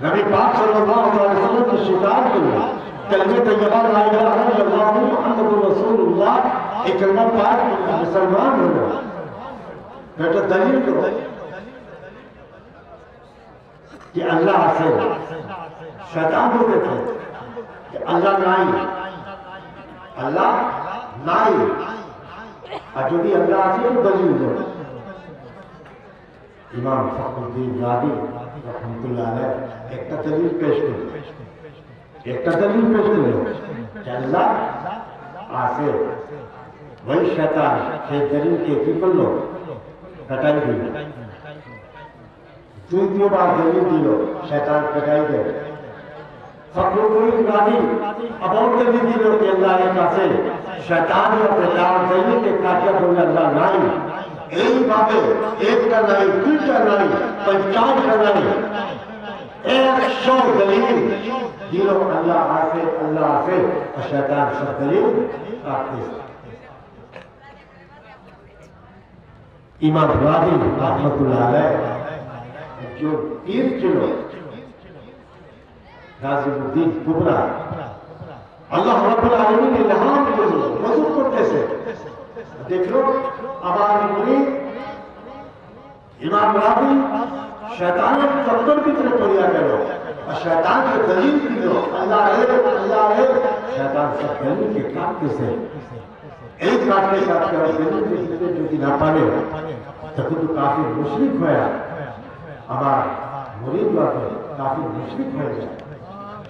नबी पाक सल्लल्लाहु अलैहि वसल्लम के शिकार को कलमे तैयबा ला इलाहा इल्लल्लाह मुहम्मदुर रसूलुल्लाह एक कलमा पाक मुसलमान हो गया। बेटा दलील को कि अल्लाह से शैतान को देखे कि अल्लाह नहीं, अल्लाह नहीं আর যদি আল্লাহ আছে তো দলিল দেব। ইমাম ফখরুদ্দিন রাজি রাহমাতুল্লাহ আলাইহি একটা দলিল পেশ করলেন, একটা দলিল পেশ করলেন যে আল্লাহ আছে। ওই শয়তান সেই দলিলকে কি করলো? কাটাই দিল। দ্বিতীয়বার দলিল দিল, শয়তান কাটাই দিল। ফখরুদ্দিন রাজি আবার দলিল দিল যে আল্লাহ আছে। शैतान या प्रचार देने के कार्य बोले अल्लाह नहीं। एक बाबे एक का नहीं, दूसरा नहीं, 50 का नहीं, 100 दलील दिलो अल्लाह आसे और शैतान सब दलील काटते। इमाम राजी रहमतुल्लाह अलैह जो पीर चलो नाज़िमुद्दीन कुबरा আল্লাহ রাব্বুল আলামিন ইলহাম দিলেন ওযু করতেছে। দেখলো আমার মুরিদ ইমাম রাজি শয়তানের চক্কর ভিতরে পড়িয়া গেল আর শয়তানকে দলিল দিল আল্লাহ হে শয়তান সব দলিলকে কাটতেছে। এই কাটতে কাটতে দলিল দিতে যদি না পারে তখন তো কাফির মুশরিক হয়ে আমার মুরিদ বাবা কাফির মুশরিক হয়ে যায়।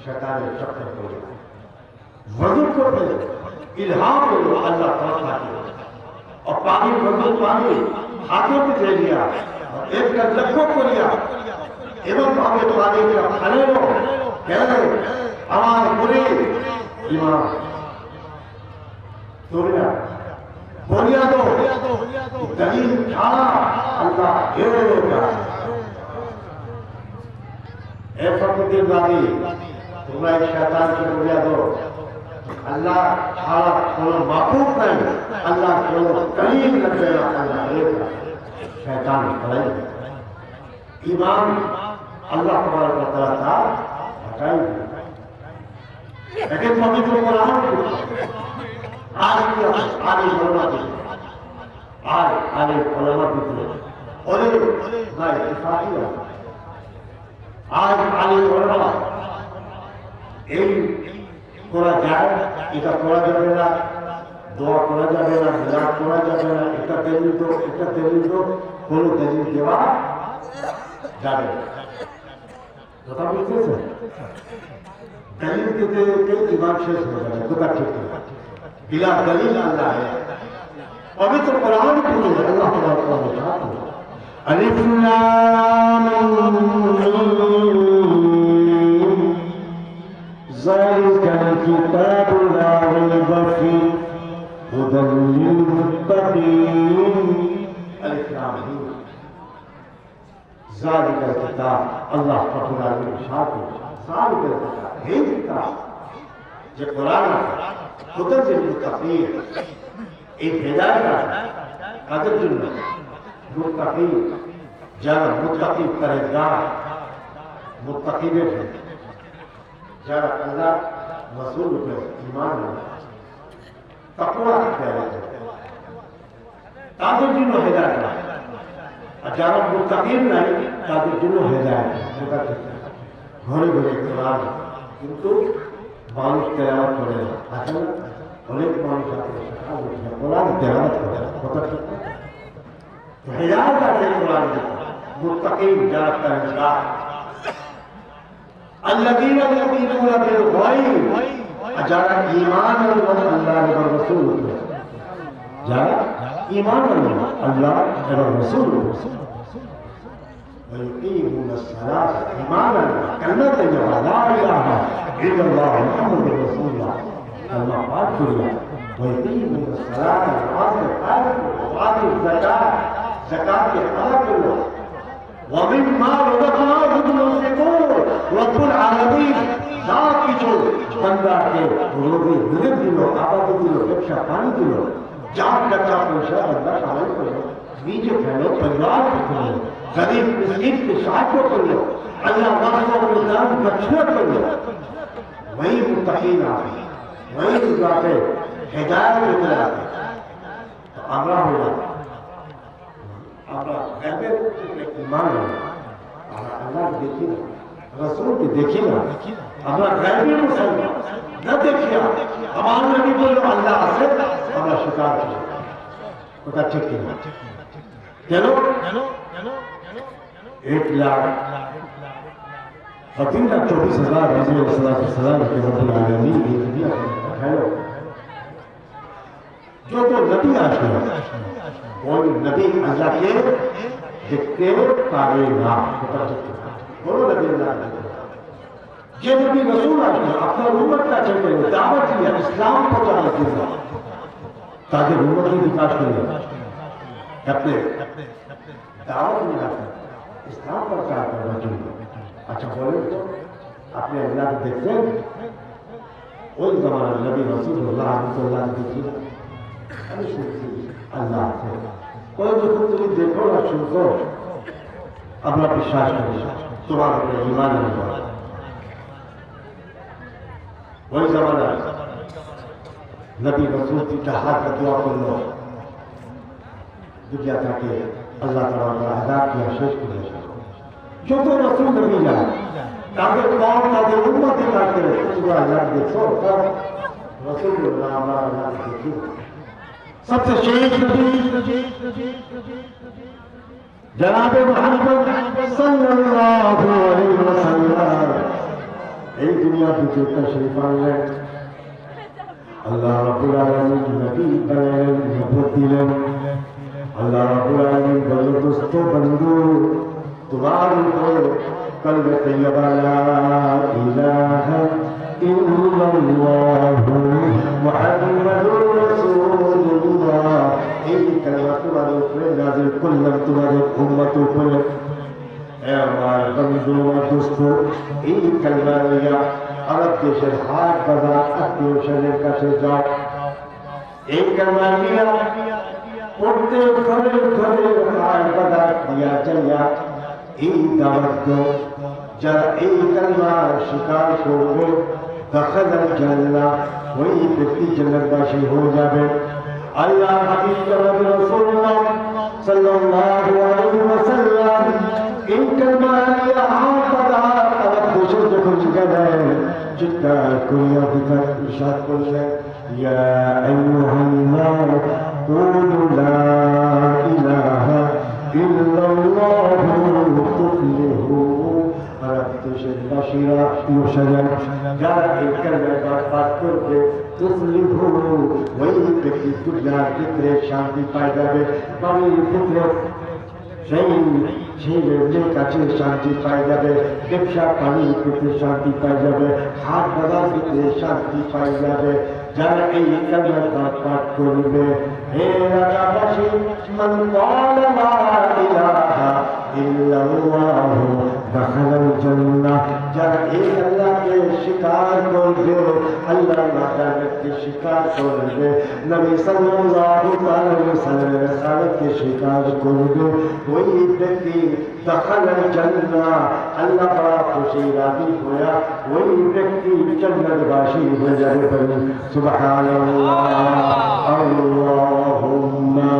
শয়তানের চক্কর পড়ে वजू करते इल्हाम बोलो अल्लाह ताला और पानी वजू पानी हाथों में दे दिया और एक का लखों को लिया एवं हमें पानी का खाने लो कह रहे हमारे पूरे इमाम तोड़िया बुनियादों दलील छाड़ा अल्लाह एक फखरुद्दीन राजी তোমরা এই শয়তানকে বুঝিয়ে দাও আল্লাহ ছাড়া কোনো মাবুদ নাই আল্লাহ কোনো কলিম লাগবে না আল্লাহ এক শয়তান কলাই ईमान अल्लाह तबारक व तआला का हटाई लेकिन पवित्र कुरान आज की आली उलमा की आज आली उलमा की और भाई इफादिया आज आली उलमा এই করা যায় এটা করা যাবে না দোয়া করা যাবে না মিলাদ করা যাবে না এটা দলিল তো কোনো দলিল দেওয়া যাবে কথা বুঝতেছে দলিল দিতে ইমান শেষ হয়ে যাবে কথা ঠিক বিলা দলিল আল্লাহ পবিত্র কোরআন পড়ে আল্লাহ তাআলা বলেন আলিফ লাম মিম যালিকাল কিতাবু লা রাইবা ফীহি হুদাল লিল মুত্তাকিন আলিফ লাম মিম যালিকাল কিতাব আল্লাহ তাআলা ইরশাদ যালিকাল কিতাব এই কিতাব যে কোরআন হুদাল লিল মুত্তাকিন এই হেদায়েত কাদের জন্য মুত্তাকিন যারা মুত্তাকি পরহেজগার মুত্তাকিনের যারা আল্লাহ রাসূল উপর ঈমান আনে তাকওয়া করে তাদের জন্য হেদায়েত আর যারা মুত্তাকিন নাই তাদের জন্য হেদায়েত ঘরে ঘরে কোরআন কিন্তু মানুষ তেলাওয়াত করে না আসলে অনেক মানুষ আছে কোরআন তেলাওয়াত করে কথা ঠিক হেদায়েত আছে কোরআন মুত্তাকিন যারা পরহেজগার الذين يؤمنون بالغيب যারা ঈমান আনলো আল্লাহ এবং রাসূল যারা ঈমান আনলো আল্লাহ এবং রাসূল ويقيمون الصلاة إيمانا كلمة لا إله إلا الله محمد رسول الله المعبود كلها ويقيمون الصلاة وآتوا الزكاة زكاة الحق كله ومما رزقناهم ينفقون رب العالمين যা কিছু বান্দাকে রোগে দিলে দিল আবাদে দিল ব্যবসা পানি দিল যার টাকা পয়সা আল্লাহ সাহায্য করলো নিজে ফেলো পরিবারকে করলো গরিব মিসকিনকে সাহায্য করলো আল্লাহ রাস্তার দান দক্ষিণা করলো वही मुत्तकीन आते वही जाते हिदायत लेकर आते तो আমরা হলাম আমরা গায়বের ঈমান আমরা আল্লাহ দেখি না রাসূলকে দেখি না আমরা গায়বের মুসলমান না দেখিয়া আমার নবী বলল আল্লাহ আছে আমরা স্বীকার করি কথা ঠিক কি না কেন 1,24,000 রাসূল সাল্লাল্লাহু আলাইহি ওয়াসাল্লাম के रब्बुल आलमीन की दुनिया में है जो तो नबी आते हैं और नबी अल्लाह के देखते पाएगा बोलो नबी अल्लाह ये नबी रसूल आते हैं अपना उम्मत का चलते हैं दावत दिया इस्लाम पहुंचाने के लिए ताकि उम्मत की विकास करें अपने दावत में आते इस्लाम प्रचार करना चाहिए अच्छा बोले तो अपने अल्लाह को देखते हैं उस जमाना नबी रसूलुल्लाह अल्लाह देखिए अल्लाह से कोई जो तुम देखो ना सुनो अपना विश्वास करो तुम्हारा ईमान होगा वही जमाना नबी रसूल की हाथ का दुआ कर लो दुनिया था कि अल्लाह ताला आजाद किया शेष कर जो तो रसूल नबी जाए ताकि कौन ताकि उम्मत की बात करे पूरा अल्लाह देखो तब रसूलुल्लाह अल्लाह देखिए सबसे शेष नबी जनाब मुहम्मद सल्लल्लाहु अलैहि वसल्लम এই দুনিয়া থেকে তশরিফ আনলেন আল্লাহ রাব্বুল আলামিন নবী বানালেন নবুয়ত দিলেন আল্লাহ রাব্বুল আলামিন বলল দোস্ত বন্ধু তোমার উপর কলবে তৈয়বা লা ইলাহা ইল্লাল্লাহু মুহাম্মাদুর রাসূলুল্লাহ তোমাদের উম্মত উপরে আমার বন্ধু আমার দোস্ত এই কালমা লইয়া আরব দেশের হাট বাজার আত্মীয় স্বজনের কাছে যাও এই কালমা নিয়া প্রত্যেক ঘরে ঘরে হাট বাজার দিয়া যাইয়া এই দাওয়াত যারা এই কালমা স্বীকার করবে দখল জান্নাহ ওই ব্যক্তি জান্নাতবাসী হয়ে যাবে আল্লাহ হাবিব জনাব রাসূলুল্লাহ সাল্লাল্লাহু আলাইহি ওয়াসাল্লাম এই কালমা নিয়ে আপনারা দেশে যখন গেলেন চিৎকার করিয়া দিকার ইরশাদ করলেন ইয়া আইয়ুহান নাস কুলু লা ইলাহা ইল্লাল্লাহু তুফলিহু আরব দেশের বাসীরা মুসলমান যারা এই কালমা পাঠ করবে তুফলিহু ওই ব্যক্তি দুনিয়ার ভিতরে শান্তি পাই যাবে বাড়ির ভিতরে সেই লোকের কাছে শান্তি পাই যাবে ব্যবসা পানির ভিতরে শান্তি পাই যাবে হাট বাজার ভিতরে শান্তি পাই যাবে যারা এই কালমা পাঠ করবে হে রাজাবাসী মান ক্বালা লা ইলাহা ইল্লাল্লাহু দাখালাল জান্নাহ যারা এই আল্লাহকে স্বীকার করবে আল্লাহ তাআলাকে স্বীকার করবে নবী সাল্লাল্লাহু আলাইহি ওয়াসাল্লামের রিসালাতকে স্বীকার করবে ওই ব্যক্তি দাখালাল জান্নাহ আল্লাহ পাক খুশি রাজি হয়ে ওই ব্যক্তি জান্নাতবাসী হয়ে যাবে সুবহানাল্লাহ আল্লাহুম্মা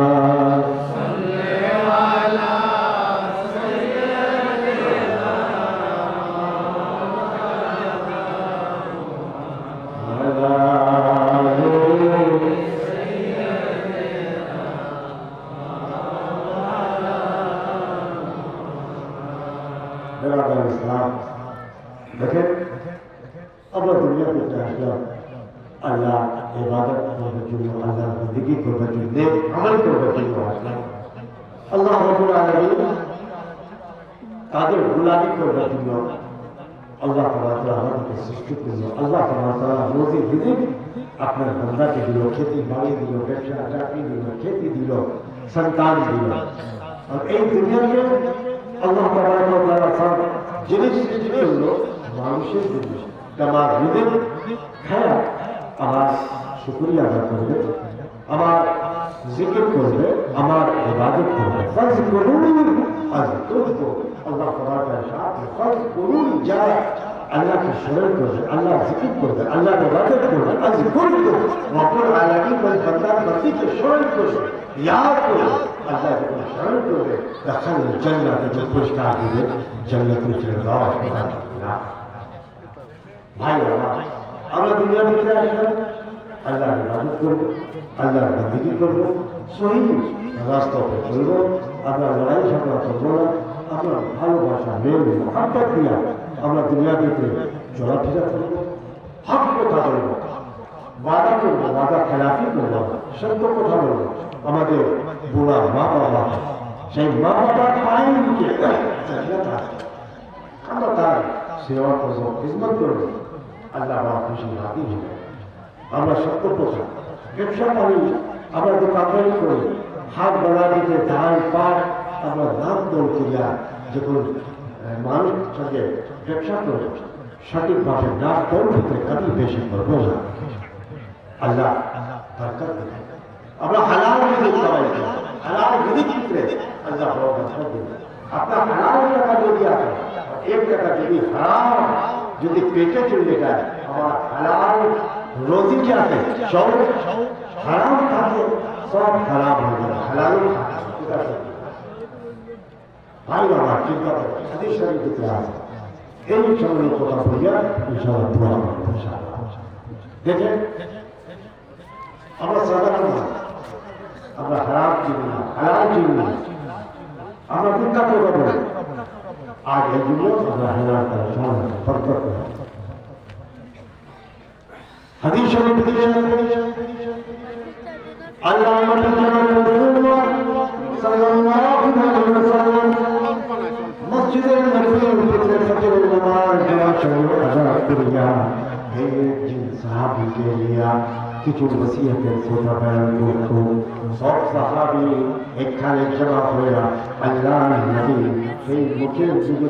দেখেন আমরা দুনিয়া করতে আসলাম আল্লাহ ইবাদত করার জন্য আল্লাহ বন্দেগী করবার জন্য আমল করবার জন্য আসলাম আল্লাহ রাব্বুল আলামিন তাদের গোলামি করবার জন্য আল্লাহ তাআলা আমাদেরকে সৃষ্টি করল আল্লাহ তাআলা রোজি রিজিক আপনার বান্দাকে দিল খেতি বাড়ি দিল ব্যবসা চাকরি দিল খেতি দিল সন্তান দিল আর এই দুনিয়াকে আল্লাহ তাআলা সব জিনিস সৃষ্টি করলো মানুষের জিনিস আমার হৃদয় খায়া আমার শুকরিয়া আদায় করবে আমার জিকির করবে আমার ইবাদত করবে ফরজ করুন আজ করব আল্লাহ তাআলা সাথে ফরজ করুন যারা আল্লাহকে স্মরণ করবে আল্লাহ জিকির করবে আল্লাহ ইবাদত করবে আজ করব রব্বুল আলামিন বান্দা বান্দিকে স্মরণ করবে याद করবে আল্লাহ যখন স্মরণ করবে তখন জান্নাতে যে পুরস্কার দিবে জান্নাতের ফেরদাউস না ভাই আমরা দুনিয়ার ভিতরে আসলাম আল্লাহর ইবাদত করব আল্লাহর বন্দেগী করব সহি রাস্তাতে চলব আমরা লড়াই ঝগড়া করব না আমরা ভালোবাসা মেল মহাব্বত দিয়া আমরা দুনিয়ার ভিতরে চলাফেরা করব হক কথা বলব ওয়াদা করবো ওয়াদা খেলাফি করবো সত্য কথা বলবো আমাদের বুড়া মা বাবা সেই মা বাবার পায়ের নিচে আমরা তার সেবা করবো খিদমত করবো আল্লাহ বড় খুশি রাজি হবে আমরা সত্য কথা ব্যবসা করি আমরা দোকানদারি করি হাত বেলা দিতে ধান পাট আমরা নাম দল করিয়া যখন মানুষ সঙ্গে ব্যবসা করবো সঠিকভাবে না দল ভিতরে কাটি বেশি করবো না আল্লাহ বরকত দেবে আমরা হালাল রিজিক খাওয়াই হালাল রিজিক ভিতরে আল্লাহ বড় বরকত দেবে আপনার হালাল টাকা যদি আসে এক টাকা যদি হারাম যদি পেটে চলে যায় আমার হালাল রোজি যে আছে সব হারাম থাকে সব হারাম হয়ে যাবে হালাল ভাই আমার চিন্তা করে হাদিস শরীফ ভিতরে আছে এই সময় কথা বলিয়া ইনশাআল্লাহ দোয়া করব ইনশাআল্লাহ দেখেন আমরা সাধারণ আমরা হারাম চিনি না হালাল চিনি না আমরা চিন্তা করবো আজ এই জন্য আমরা হালাল তার সমান বরকত করব হাদিস শরীফ ভিতরে আল্লাহ আমাদের রাসূলুল্লাহ সাল্লাল্লাহু আলাইহি ওয়াসাল্লাম মসজিদের নববীর ভিতরে ফজরের নামাজ জামাত সহ আদা করিয়া एक जिन साहब के लिया কিছু ওসিয়তের কথা বয়ান করত সব সাহাবী এখানে জমা হইয়া আল্লাহর নবী সেই মুখের দিকে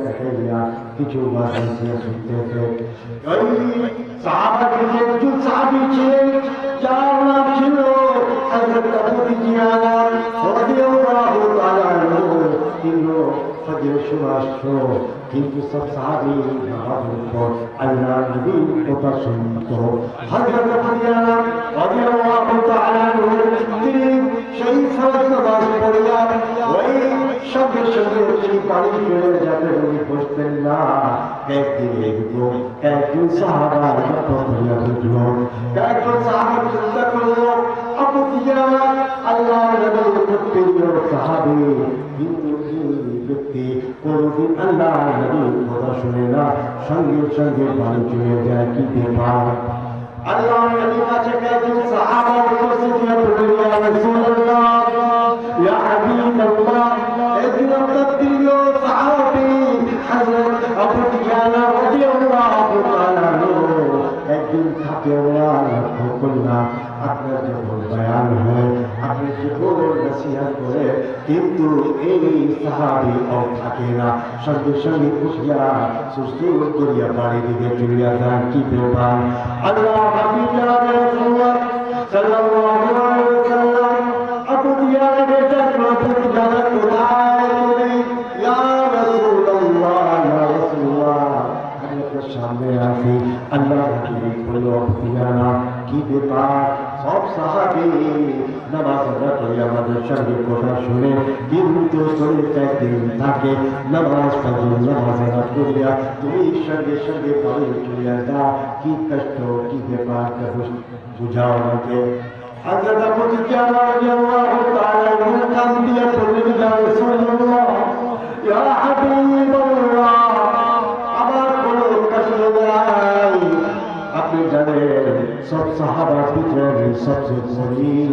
তাকাইয়া কিছু ওয়াজ শুনতেছে। ওই সাহাবাদের একজন সাহাবী ছিলেন, যার নাম ছিল হযরত আবু দুজানা রাদিয়াল্লাহু তাআলা আনহু। তিনি ফজর সুরাষ্ট্র, কিন্তু সব সাহাবী নামাজের পর আল্লাহর নবীর কথা শুনত। হযরত আবু দুজানা রাদিয়াল্লাহু তাআলা আনহু তিনি সেই ফরজ নামাজ পড়িয়া ওই সঙ্গে সঙ্গে তিনি বাড়ি ফিরে যাতে উনি বসতেন না। একদিন একজন সাহাবা করিয়া বুঝল, একজন সাহাবা চিন্তা করল আবু দুজানা আল্লাহর নবীর প্রিয় সাহাবী, কিন্তু এই ব্যক্তি কোনদিন আল্লাহর নবীর কথা শুনে না, সঙ্গে সঙ্গে বাড়ি চলে যায়। কি ব্যাপার? আল্লাহর নবীর কাছে একজন সাহাবা উপস্থিত হয়ে বললেন, ইয়া রাসূলুল্লাহ, ইয়া হাবিবাল্লাহ, একজন আপনার প্রিয় সাহাবী হযরত আবু দুজানা রাদিয়াল্লাহু তাআলা একদিন থাকে লক্ষ্য করলাম আপনার যখন বয়ান হয়, আপনি যখন নসিহত করে, কিন্তু এই সাহাবী থাকে না, সঙ্গে সঙ্গে উঠিয়া সুস্থ করিয়া বাড়ি দিকে চলিয়া যান। কি ব্যাপার? আল্লাহ হাবিব জনাব রাসূলুল্লাহ সাল্লাল্লাহু আলাইহি ওয়াসাল্লাম আবু দুজানাকে ডাকলো, আবু দুজানা কোথায় তুমি? ইয়া রাসূলুল্লাহ, ইয়া রাসূলুল্লাহ, আমি আপনার সামনে আছি। আল্লাহ হাবিব বলল, আবু দুজানা কি ব্যাপার? সব সাহাবী নামাজ আদা করে আমাদের সঙ্গে কথা শুনে, কিন্তু শরীর একদিন থাকে নামাজ ফজর নামাজ আদা করিয়া তুমি সঙ্গে সঙ্গে বাড়ি চলিয়া যাও। কি কষ্ট, কি ব্যাপার, বুঝাও আমাকে। হযরত আবু দুজানা রাদিয়াল্লাহু তাআলা মুখান দিয়ে বললেন, ইয়া রাসূলুল্লাহ, ইয়া হাবিবাল্লাহ, আমার কোনো কষ্ট নাই। আপনি জানেন সব সাহাবার ভিতরে সবচেয়ে গরিব,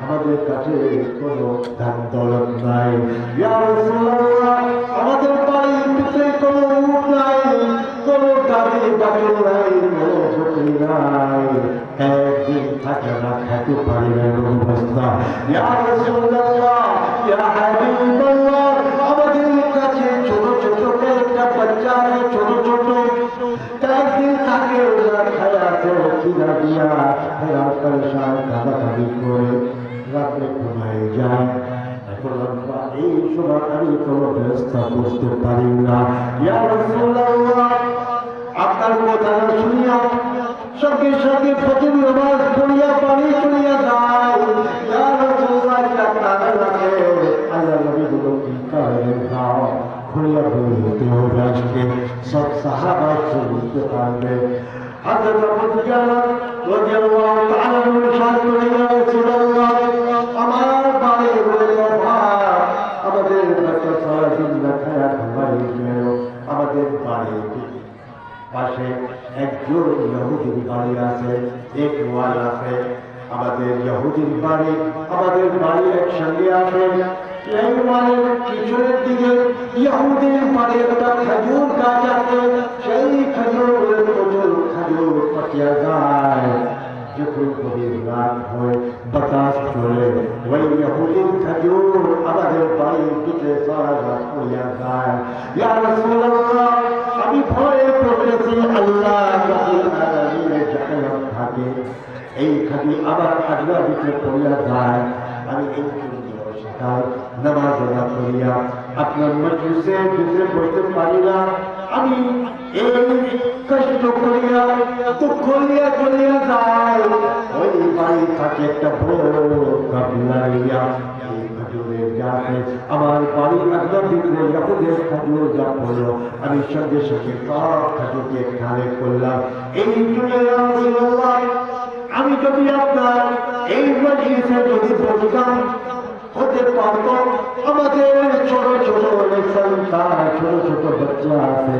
আমাদের কাছে কোনো ধন দৌলত নাই। ইয়া রাসূলুল্লাহ, আমাদের বাড়ির ভিতরে কোনো উট নাই, কোনো গাড়ি বাড়ি নাই, কোনো বকরি নাই, একদিন থাকে না, খেতে পারি না অবস্থা। ইয়া রাসূলুল্লাহ, ইয়া হাবিবাল্লাহ, আমাদের কাছে ছোট ছোট কয়েকটা বাচ্চা আছে, ছোট ছোট, একদিন থাকে ওরা খায়াতে খিদা দিয়া ফেরার পরেশান কাঁদাকাঁদি করে রাতে ঘুমায় যায়। এখন আমরা এই সময় আমি কোনো ব্যবস্থা করতে পারি না। ইয়া রাসূলুল্লাহ, আপনার কথা শুনিয়া সঙ্গে সঙ্গে ফজর নামাজ পড়িয়া বাড়ি চলিয়া যায়। ইয়া রাসূলুল্লাহ, কান্না লাগে। আল্লাহ নবী বলল, কি কারণে যাও? খুলিয়া বলতে হবে আজকে সব সাহাবা শুনতে পারবে। হযরত আবু দুজানা রাদিয়াল্লাহু তাআলা ইরশাদ করেন, ইয়া রাসূলুল্লাহ, আমার বাড়ি হলো ভাত, আমাদের বাচ্চা সারা দিন না খায়া ঘুমাই গেল। আমাদের বাড়ির পাশে একজন ইহুদির বাড়ি আছে, এক ওয়াল আছে। আমাদের ইহুদির বাড়ি আমাদের বাড়ি একসঙ্গে আছে। এই ওয়ালের পিছনের দিকে ইহুদির বাড়ি একটা খেজুর গাছ আছে। সেই খেজুরের প্রচুর খেজুর পাকিয়া যায়। যখন গভীর রাত হয়, বাতাস চলে, ওই ইহুদির খেজুর আমাদের বাড়ির দিকে সারা রাত পড়িয়া যায়। ইয়া রাসূলুল্লাহ, আমি ভয়ে পড়েছি, আল্লাহ রাব্বুল আলামিনের জান্নাত থাকে, এই খেজুর আবার আল্লাহর ভিতরে পড়িয়া যায়। আমি এই নামাজ আদা করিয়া আপনার মজলিসের ভিতরে বসতে পারি না। আমি এই কষ্ট করিয়া দুঃখ নিয়ে চলিয়া যাই। ওই বাড়ি থাকে একটা বড় কাবলা এরিয়া, এই খেজুরের গাছে আমার বাড়ির একদম ভিতরে ইহুদের খেজুর যা পড়লো, আমি সঙ্গে সঙ্গে সব খেজুরকে খালে করলাম। এই রাসূলুল্লাহ, আমি যদি আপনার এই মজলিসে যদি বসতাম, হতে পারত আমাদের ছোট ছোট সন্তান, ছোট ছোট বাচ্চা আছে,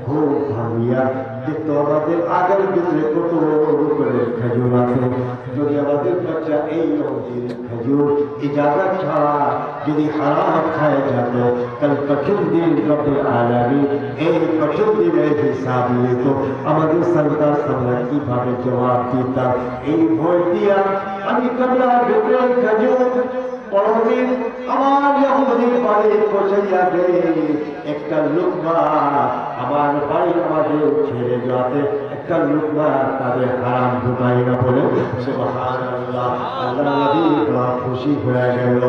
খুব ভাবিয়া কিন্তু আমাদের আগের ভিতরে কত রকমের খেজুর আছে। যদি আমাদের বাচ্চা এই অবধির খেজুর ইজাজত ছাড়া যদি হারাম খায় যেত, কাল কঠিন দিন রব্বুল আলামিন এই কঠিন দিনের হিসাব নিত, আমাদের সরকার সামনে কিভাবে জবাব দিতাম। এই ভয় দিয়া আমি কামরার ভিতরে খেজুর পরদিন আমার ইহুদির বাড়ি পৌঁছাইয়া দেয় একটা লুকমা, আমার বাড়ি আমাদের ছেড়ে যাতে একটা লুকমা তাদের হারাম ঢুকাই না বলে সুবহানাল্লাহ। আল্লাহ নবী বড় খুশি হয়ে গেল।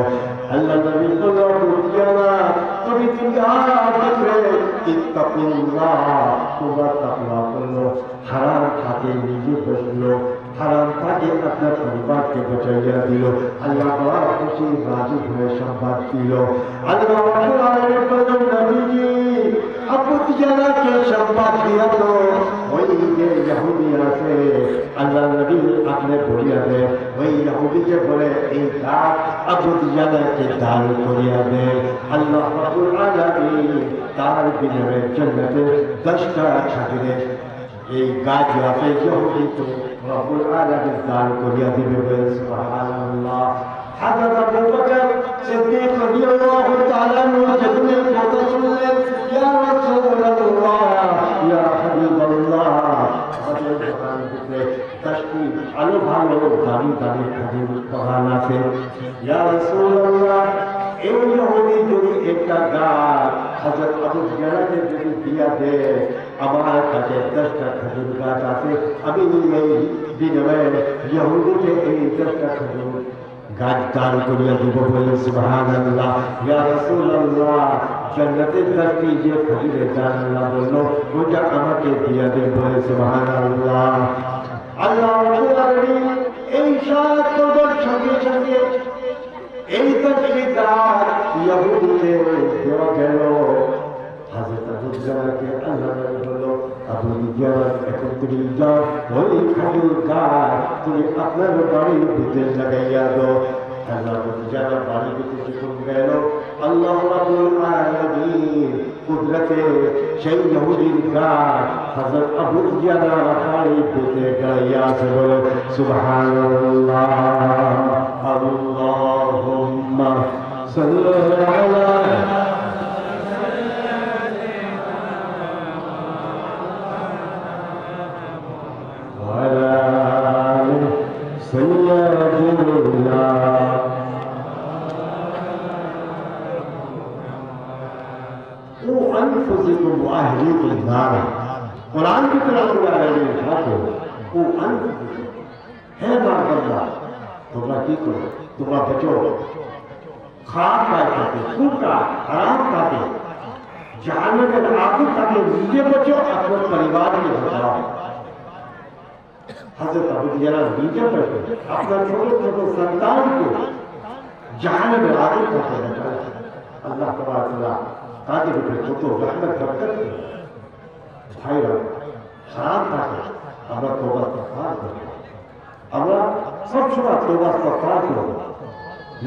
আল্লাহ নবী বলল, বুঝিয়ানা তুমি ইত্তাকুল্লাহ, তোমরা তাকওয়া করলো। হারাম থাকে নিজে বসলো, হারাম থাকে আপনার পরিবারকে বাঁচাইয়া দিল। আল্লাহ বড় খুশি রাজি হয়ে সংবাদ দিল। আল্লাহ রাব্বুল আলামিন বললেন, নবীজি আবু তিজানাকে সংবাদ দিয়া তো ওই যে ইহুদি আছে, আল্লাহ নবী আপনি বলিয়া দে ওই ইহুদিকে বলে এই গাছ আবু তিজানাকে দান করিয়া দে। আল্লাহ রাব্বুল আলামিন তার বিনিময়ে জান্নাতে 10টা খাদিরে এই গাছ আছে ইহুদিকে রব্বুল আলামিন দান করিয়া দিবে বলে সুবহানাল্লাহ। হযরত আবু বকর সিদ্দিক রাদিয়াল্লাহু তাআলা যখন কথা শুনলেন, ইয়া রাসূলুল্লাহ ইয়া হাবিবাল্লাহ, আমাদের দোকান থেকে 10টি ভালো ভালো দামি দামি খাদির দোকান আছে। ইয়া রাসূলুল্লাহ এই ইহুদি যদি একটা গাছ হযরত আবু হুরায়রাকে যদি দিয়া দেয়, আমার কাছে 10টা খেজুর গাছ আছে, আমি এই বিনিময়ে ইহুদিকে এই 10টা খেজুর গাছ দান করিয়া দিব বলে সুবহানাল্লাহ। ইয়া রাসূলুল্লাহ জান্নাতের 10টি যে খেজুরের দান আল্লাহ বলল ওটা আমাকে দিয়া দেন বলে সুবহানাল্লাহ। আল্লাহ রাব্বুল আলামিন এই সাত করবার সঙ্গে সঙ্গে এই 10টি দান ইহুদিকে দেওয়া গেল। হযরত আবু হুরায়রাকে আল্লাহ বলল, আবু হুরায়রা এখন তুমি যাও ওই খেজুর গাছ তুমি আপনার বাড়ির ভিতরে লাগাইয়া দাও। আল্লাহ আবু হুরায়রা বাড়ির ভিতরে যখন গেল, আল্লাহ রাব্বুল আলামিন কুদরতে সেই ইহুদির গাছ হযরত আবু হুরায়রা বাড়ির ভিতরে লাগাইয়া আছে বলে সুবহানাল্লাহ। আল্লাহুম্মা সাল্লি আলা कुरान की तरफ है बाबा, তোমরা কি করো? তোমরা বচো খারাপ কাজ থেকে, কুটা হারাম কাজে, জাহান্নামের আগুন থেকে নিজে বচো, আপনার পরিবারকে বাঁচাও। হযরত আবু হুরায়রা নিজে বচো, আপনার ছোট ছোট সন্তানকে জাহান্নামের আগুন থেকে বাঁচাও। আল্লাহ তাআলা তাদের উপরে কত রহমত বরকত দেন। ভাইরা হারাম থাকে আমরা তওবা ইস্তিগফার করব, আমরা সবসময় তওবা ইস্তিগফার করব,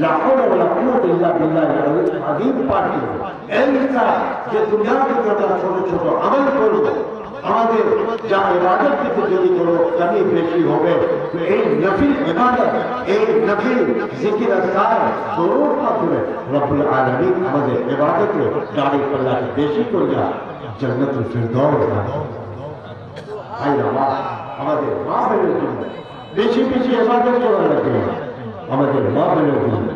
লা হাওলা ওয়ালা কুওয়াতা ইল্লা বিল্লাহিল আলিয়্যিল আযীম পাঠ করব। এইটা যে দুনিয়ার ভিতরে ছোট ছোট আমল করব, আমাদের যা ইবাদত থেকে যদি কোনো কমি বেশি হবে তো এই নফিল ইবাদত, এই নফিল জিকির আজকার দরুদ মাধ্যমে রব্বুল আলামিন আমাদের ইবাদতকে দাঁড়ি পাল্লাকে বেশি করিয়া জান্নাতুল ফিরদাউস দান করবেন। ভাইরা আমাদের মা বোনের জন্য বেশি বেশি ইবাদত করা লাগবে। আমাদের মা বোনের জন্য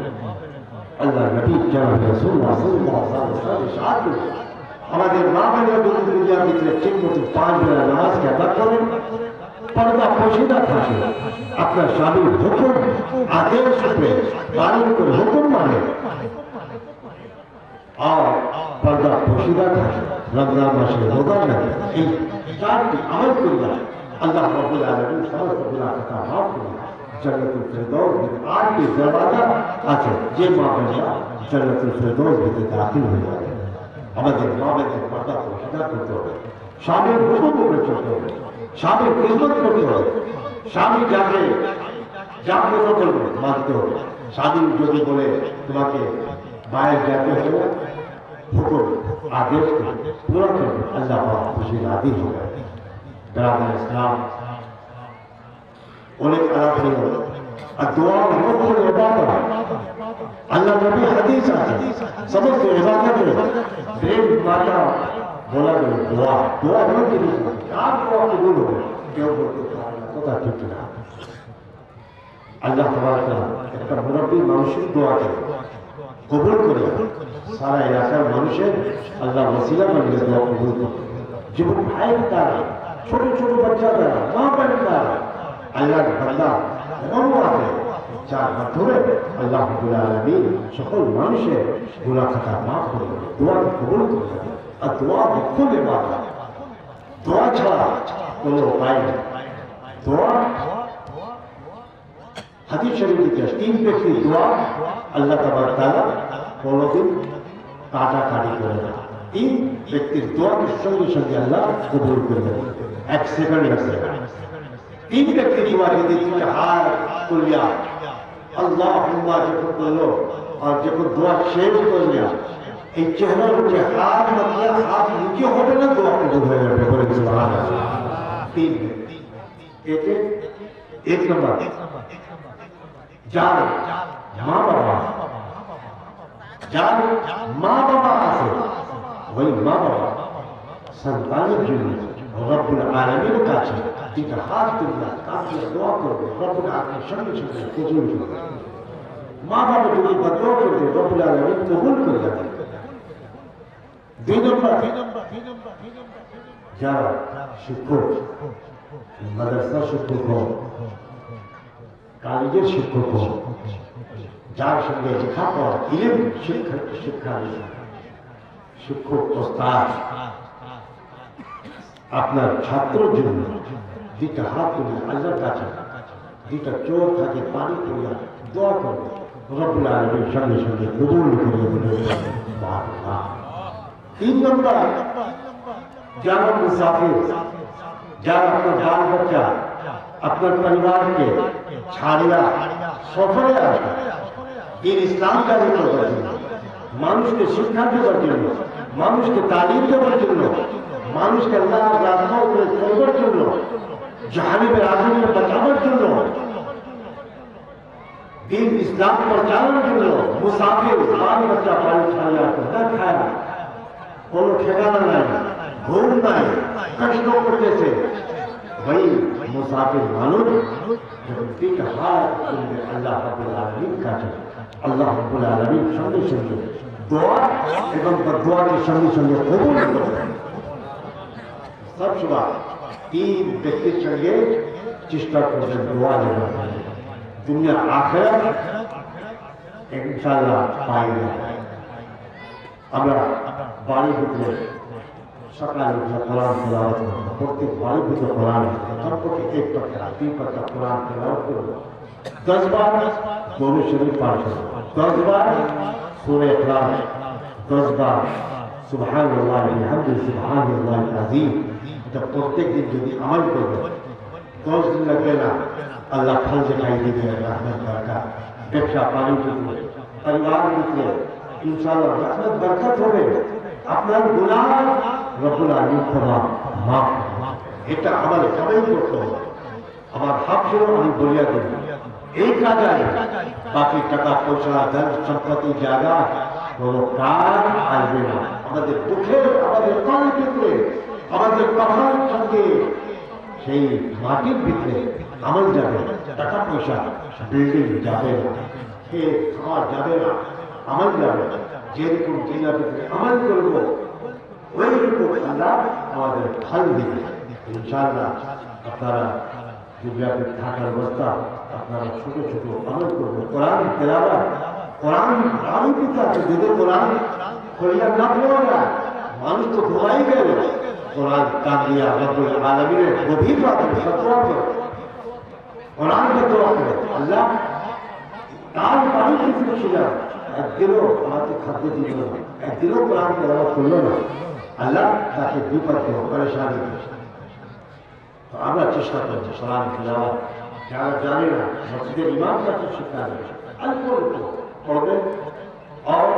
আল্লাহ নবী জনাব রাসূলুল্লাহ সাল্লাল্লাহু আলাইহি ওয়াসাল্লাম ইরশাদ করেছেন, আমাদের মা বোনের যদি দুনিয়ার ভিতরে ঠিকমতো 5 বেলা নামাজকে আদায় করেন, পর্দা পশিদা থাকে, আপনার স্বামীর হুকুম আদেশ উপরে পালন করে হুকুম মানে আর পর্দা পশিদা থাকে, রমজান মাসে রোজা রাখে, এই 4টি আমল করিয়া আল্লাহ রাব্বুল আলামিন সমস্ত গুনাহ খাতা মাফ করে জান্নাতুল ফিরদাউস में 8টি দরওয়াজা আছে, যে মা বোনেরা জান্নাতুল ফিরদাউস में দাখিল হয়ে যাবে। আমাদের মা বোনদের পর্দা পশিদা করতে হবে, স্বামীর হুকুম উপরে চলতে হবে, স্বামীর খিদমত করতে হবে, স্বামী যাকে যা কথা বলবে মানতে হবে। স্বামী যদি বলে তোমাকে বাইরে যেতে হবে, হুকুম আদেশ পুরা করবে, আল্লাহ পাক খুশি রাজি হবে। ব্রাদার ইসলাম অনেক আলাপ হলো। আর দোয়া হলো ইবাদত। আল্লাহ নবী হাদিস আছে সমস্ত ইবাদতের ব্রেন মাথা বলা গেল দোয়া। দোয়া হলো কি আর দোয়া কবুল হবে কেউ বলতে পারে না, কথা ঠিক না। আল্লাহ তাবারক ওয়া তাআলা একটা মুরব্বী মানুষের দোয়াকে কবুল করে সারা এলাকার মানুষের আল্লাহ ওসিলা বানিয়ে দোয়া কবুল করে। যুবক ভাইয়ের দ্বারা, ছোট ছোট বাচ্চা দ্বারা, মা বাবার দ্বারা আল্লাহর বান্দা এমনও আছে যার মাধ্যমে আল্লাহ রাব্বুল আলামিন সকল মানুষের গুনাহ খাতা মাফ করে দেবে, দোয়া কবুল করে দেবে। আর দোয়া বকুল ইবাদত। দোয়া ছাড়া কোনো উপায় নেই। দোয়া হাদিস শরীফে তিন ব্যক্তির দোয়া আল্লাহ তাবারক ওয়া তাআলা কোনদিন কাটাকাটি করে না। তিন ব্যক্তির দোয়ার সঙ্গে সঙ্গে আল্লাহ কবুল করে দেবে, এক সেকেন্ড আছে। তিন ব্যক্তির দোয়া যদি তুমি হাত তুলিয়া আল্লাহুম্মা যখন বললো আর যখন দোয়া শেষ করলিয়া এই চেহারার উপরে হাত রাখিয়া হাত নিচে হবে না, দোয়া কবুল হয়ে যাবে। বলে সুবহানাল্লাহ। তিন ব্যক্তি, এক নম্বর যার মা বাবা আছে, ওই মা বাবা সন্তানের জন্য রব্বুল আলামিনের কাছে দুইটা হাত তুলে কাঁদিয়ে দোয়া করবে, রব্বুল আলামিন সঙ্গে সঙ্গে কবুল করবে। মা বাবা যদি দোয়া করবে রব্বুল আলামিন কবুল করে যাবে। দুই নম্বর যারা শিক্ষক, মাদ্রাসা শিক্ষক হোক, কলেজের শিক্ষক হোক, যার সঙ্গে লেখাপড়া ইলম শিক্ষা শিক্ষক ওস্তাদ আপনার ছাত্রের জন্য দুইটা হাত তুলে আল্লাহর কাছে দুইটা চোখ থাকে পানি তুলে দোয়া করবে, রব্বুল আলামিন সঙ্গে সঙ্গে কবুল করে দেবে। তিন নম্বর যারা মুসাফির, যারা আপনার বাল বাচ্চা আপনার পরিবারকে ছাড়িয়া সফরে আসে দিন ইসলাম জারি করবার জন্য, মানুষকে শিক্ষা দেওয়ার জন্য, মানুষকে তালিম দেওয়ার জন্য, মানুষকে আল্লাহ রাস্তা উপরে চলবার জন্য, জাহালিমের আগুনের বাঁচাবার জন্য, দিন ইসলাম প্রচারের জন্য মুসাফির বাল বাচ্চা বাড়ি ছাড়িয়া না খায়, কোনো ঠিকানা নাই, ঘুম নাই, কষ্ট করতেছে, वही मुसाफिर मालूम जब हाथ अल्लाह रब्बुल आलमीन का अल्लाह रब्बुल आलमीन संगे संगे दुआ एवं बदुआ के संगे संगे कबूल करे। सब सुबह तीन व्यक्ति संगे चेष्टा करते दुआ लेना, दुनिया आखिरत इंशाल्लाह पाएंगे। আমরা বাড়ি ভিতরে সকালে উঠে কোরআন তেলাওয়াত করব, প্রত্যেক বাড়ির ভিতরে কোরআন কমপক্ষে এক পাতা দুই পাতা কোরআন তেলাওয়াত করব, 10 বার দরুদ শরীফ পাঠ করব, 10 বার সূরা ইখলাস, 10 বার সুবহানাল্লাহ বিহামদিহি সুবহানাল্লাহিল আযীম। এটা প্রত্যেক দিন যদি আমল করবে 10 দিন লাগবে না, আল্লাহ ফল দেখাই দিবে, রহমত বরকত, ব্যবসা বাণিজ্য পরিবার ভিতরে ইনশাআল্লাহ রহমত বরকত হবে। আপনার গুনাহ রব্বুল আলামিন ক্ষমা মাফ, এটা আমাদের সবাই করতে হবে। আমার হাত ছিল আমি বলিয়া দেব এই কাজে বাকি টাকা পয়সা ধন সম্পত্তি জায়গা কোনো কাজ আসবে না। আমাদের দুঃখের আমাদের কলের ভিতরে আমাদের কথার সঙ্গে সেই মাটির ভিতরে আমল যাবে, টাকা পয়সা বিল্ডিং যাবে না, খাওয়া যাবে না, আমল যাবে। যেরকম জিনার ভিতরে আমল করবো ওইরকম আল্লাহ আমাদের ফল দিবে ইনশাআল্লাহ। আপনারা দুনিয়াতে থাকার অবস্থা আপনারা ছোট ছোট আমল করবো, কোরআন তেলাওয়াত, কোরআন আমি পিতা আছে যদি কোরআন খোলিয়া না পড়া যায় মানুষ তো ঘুমাই গেল, কোরআন কাঁদিয়া রব্বুল আলামিনের গভীর রাতে সতর্ক করে কোরআনকে দোয়া করে আল্লাহ তার বাড়ি কিছু ছিল একদিনও আমাকে খাদ্য দিল না, একদিনও কোরআন তেলাওয়াত করলো না, আল্লাহ তাকে বিপদে পরেশানি দিয়েছে। তো আমরা চেষ্টা করছি কোরআন তেলাওয়াত যারা জানে না মসজিদের ইমাম কাছে শিক্ষা দিয়েছে অল্প অল্প পড়বেন আর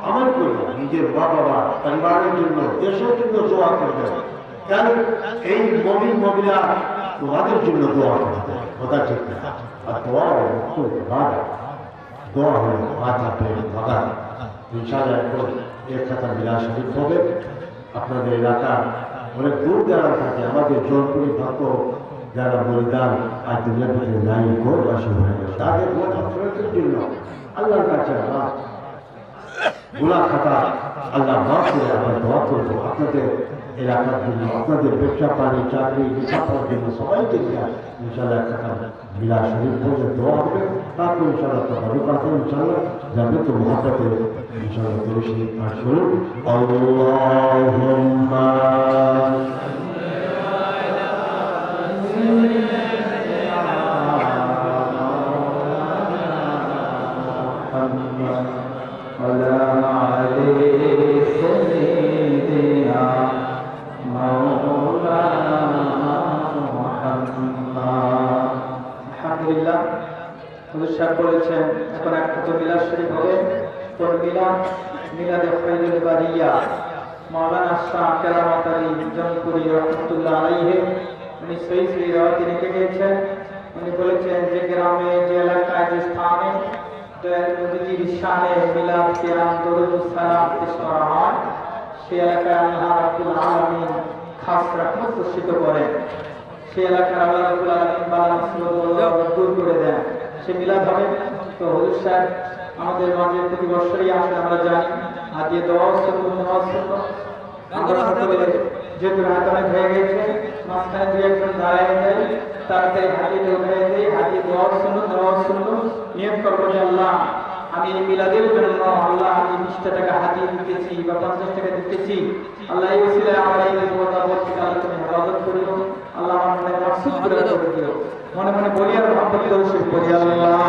আমল করবেন, নিজের মা বাবা পরিবারের জন্য দেশের জন্য দোয়া করবেন। কারণ এই মমিন মমিলা তোমাদের জন্য দোয়া করতে কথা ঠিক না। আর দোয়া দোয়া হলো মাথা পেয়ে বাগান ইনশাআল্লাহ এখন এক খাতা মিলাদ শরীফ হবে। আপনাদের এলাকা অনেক দূর যারা থাকে আমাদের জলপুরি ভাগ্য যারা বলিদান আর দুনিয়ার ভিতরে নাই ঘরবাসী হয়ে গেল তাদের ফেরতের জন্য আল্লাহর কাছে আমরা গুলা খাতা আল্লাহ মাফ করে আমরা দোয়া করবো আপনাদের এলাকার জন্য, আপনাদের ব্যবসা পানি চাকরি লেখাপড়ার জন্য সবাইকে ইনশাআল্লাহ খাতা মিলাদ শরীফ পড়ে দোয়া হবে। তারপর ইনশাআল্লাহ ভালো কথা ইনশাআল্লাহ যাবে তো মহাপতে ইনশাআল্লাহ বেশি পাঠ করুন। আল্লাহুম্মা আলহামদুলিল্লাহ হুজুর সাহেব বলেছেন এখন একটা তো মিলাদ শরীফ হবে। তো মিলাদে খায়রুল বারিয়া মাওলানা শাহ কেরামত আলী জনপুরি রহমাতুল্লাহ আলাইহি উনি সহি রাওয়াতি রেখে গিয়েছেন। উনি বলেছেন যে গ্রামে যে এলাকায় যে স্থানে দয়াল নবীজির শানে মিলাদ কিরাম দরুদ সালাম পেশ করা হয় সেই এলাকায় আল্লাহ রাব্বুল আলামিন খাস রহমত বর্ষিত করেন। সেই এলাকার আল্লাহ রাব্বুল আলামিন বালা মুসিবত দূর করে দেন। সে মিলাদ হবে। তো হুজুর সাহেব আমাদের মাঝে প্রতি বছরই আসলে আমরা জানি হাদিয়ে দেওয়া আমরা সকলে যেহেতু রাত অনেক হয়ে গেছে মাঝখানে দুই একজন দাঁড়ায় যাই তাড়াতাড়ি হাদিয়ে উঠে যাই হাদিয়ে দেওয়া শুনলো নিয়ত করবো যে আল্লাহ আমি এই মিলাদের জন্য আল্লাহ আমি 20 টাকা হাদিয়ে দিতেছি বা 50 টাকা দিতেছি আল্লাহ এই ওসিলায় আমার এই বিপদ থেকে আল্লাহ তুমি হেফাজত করিও আল্লাহ আমার মনে মাকসুদ করে দিও মনে মনে বলি আর মোহাম্মদ রসুল বলি আল্লাহ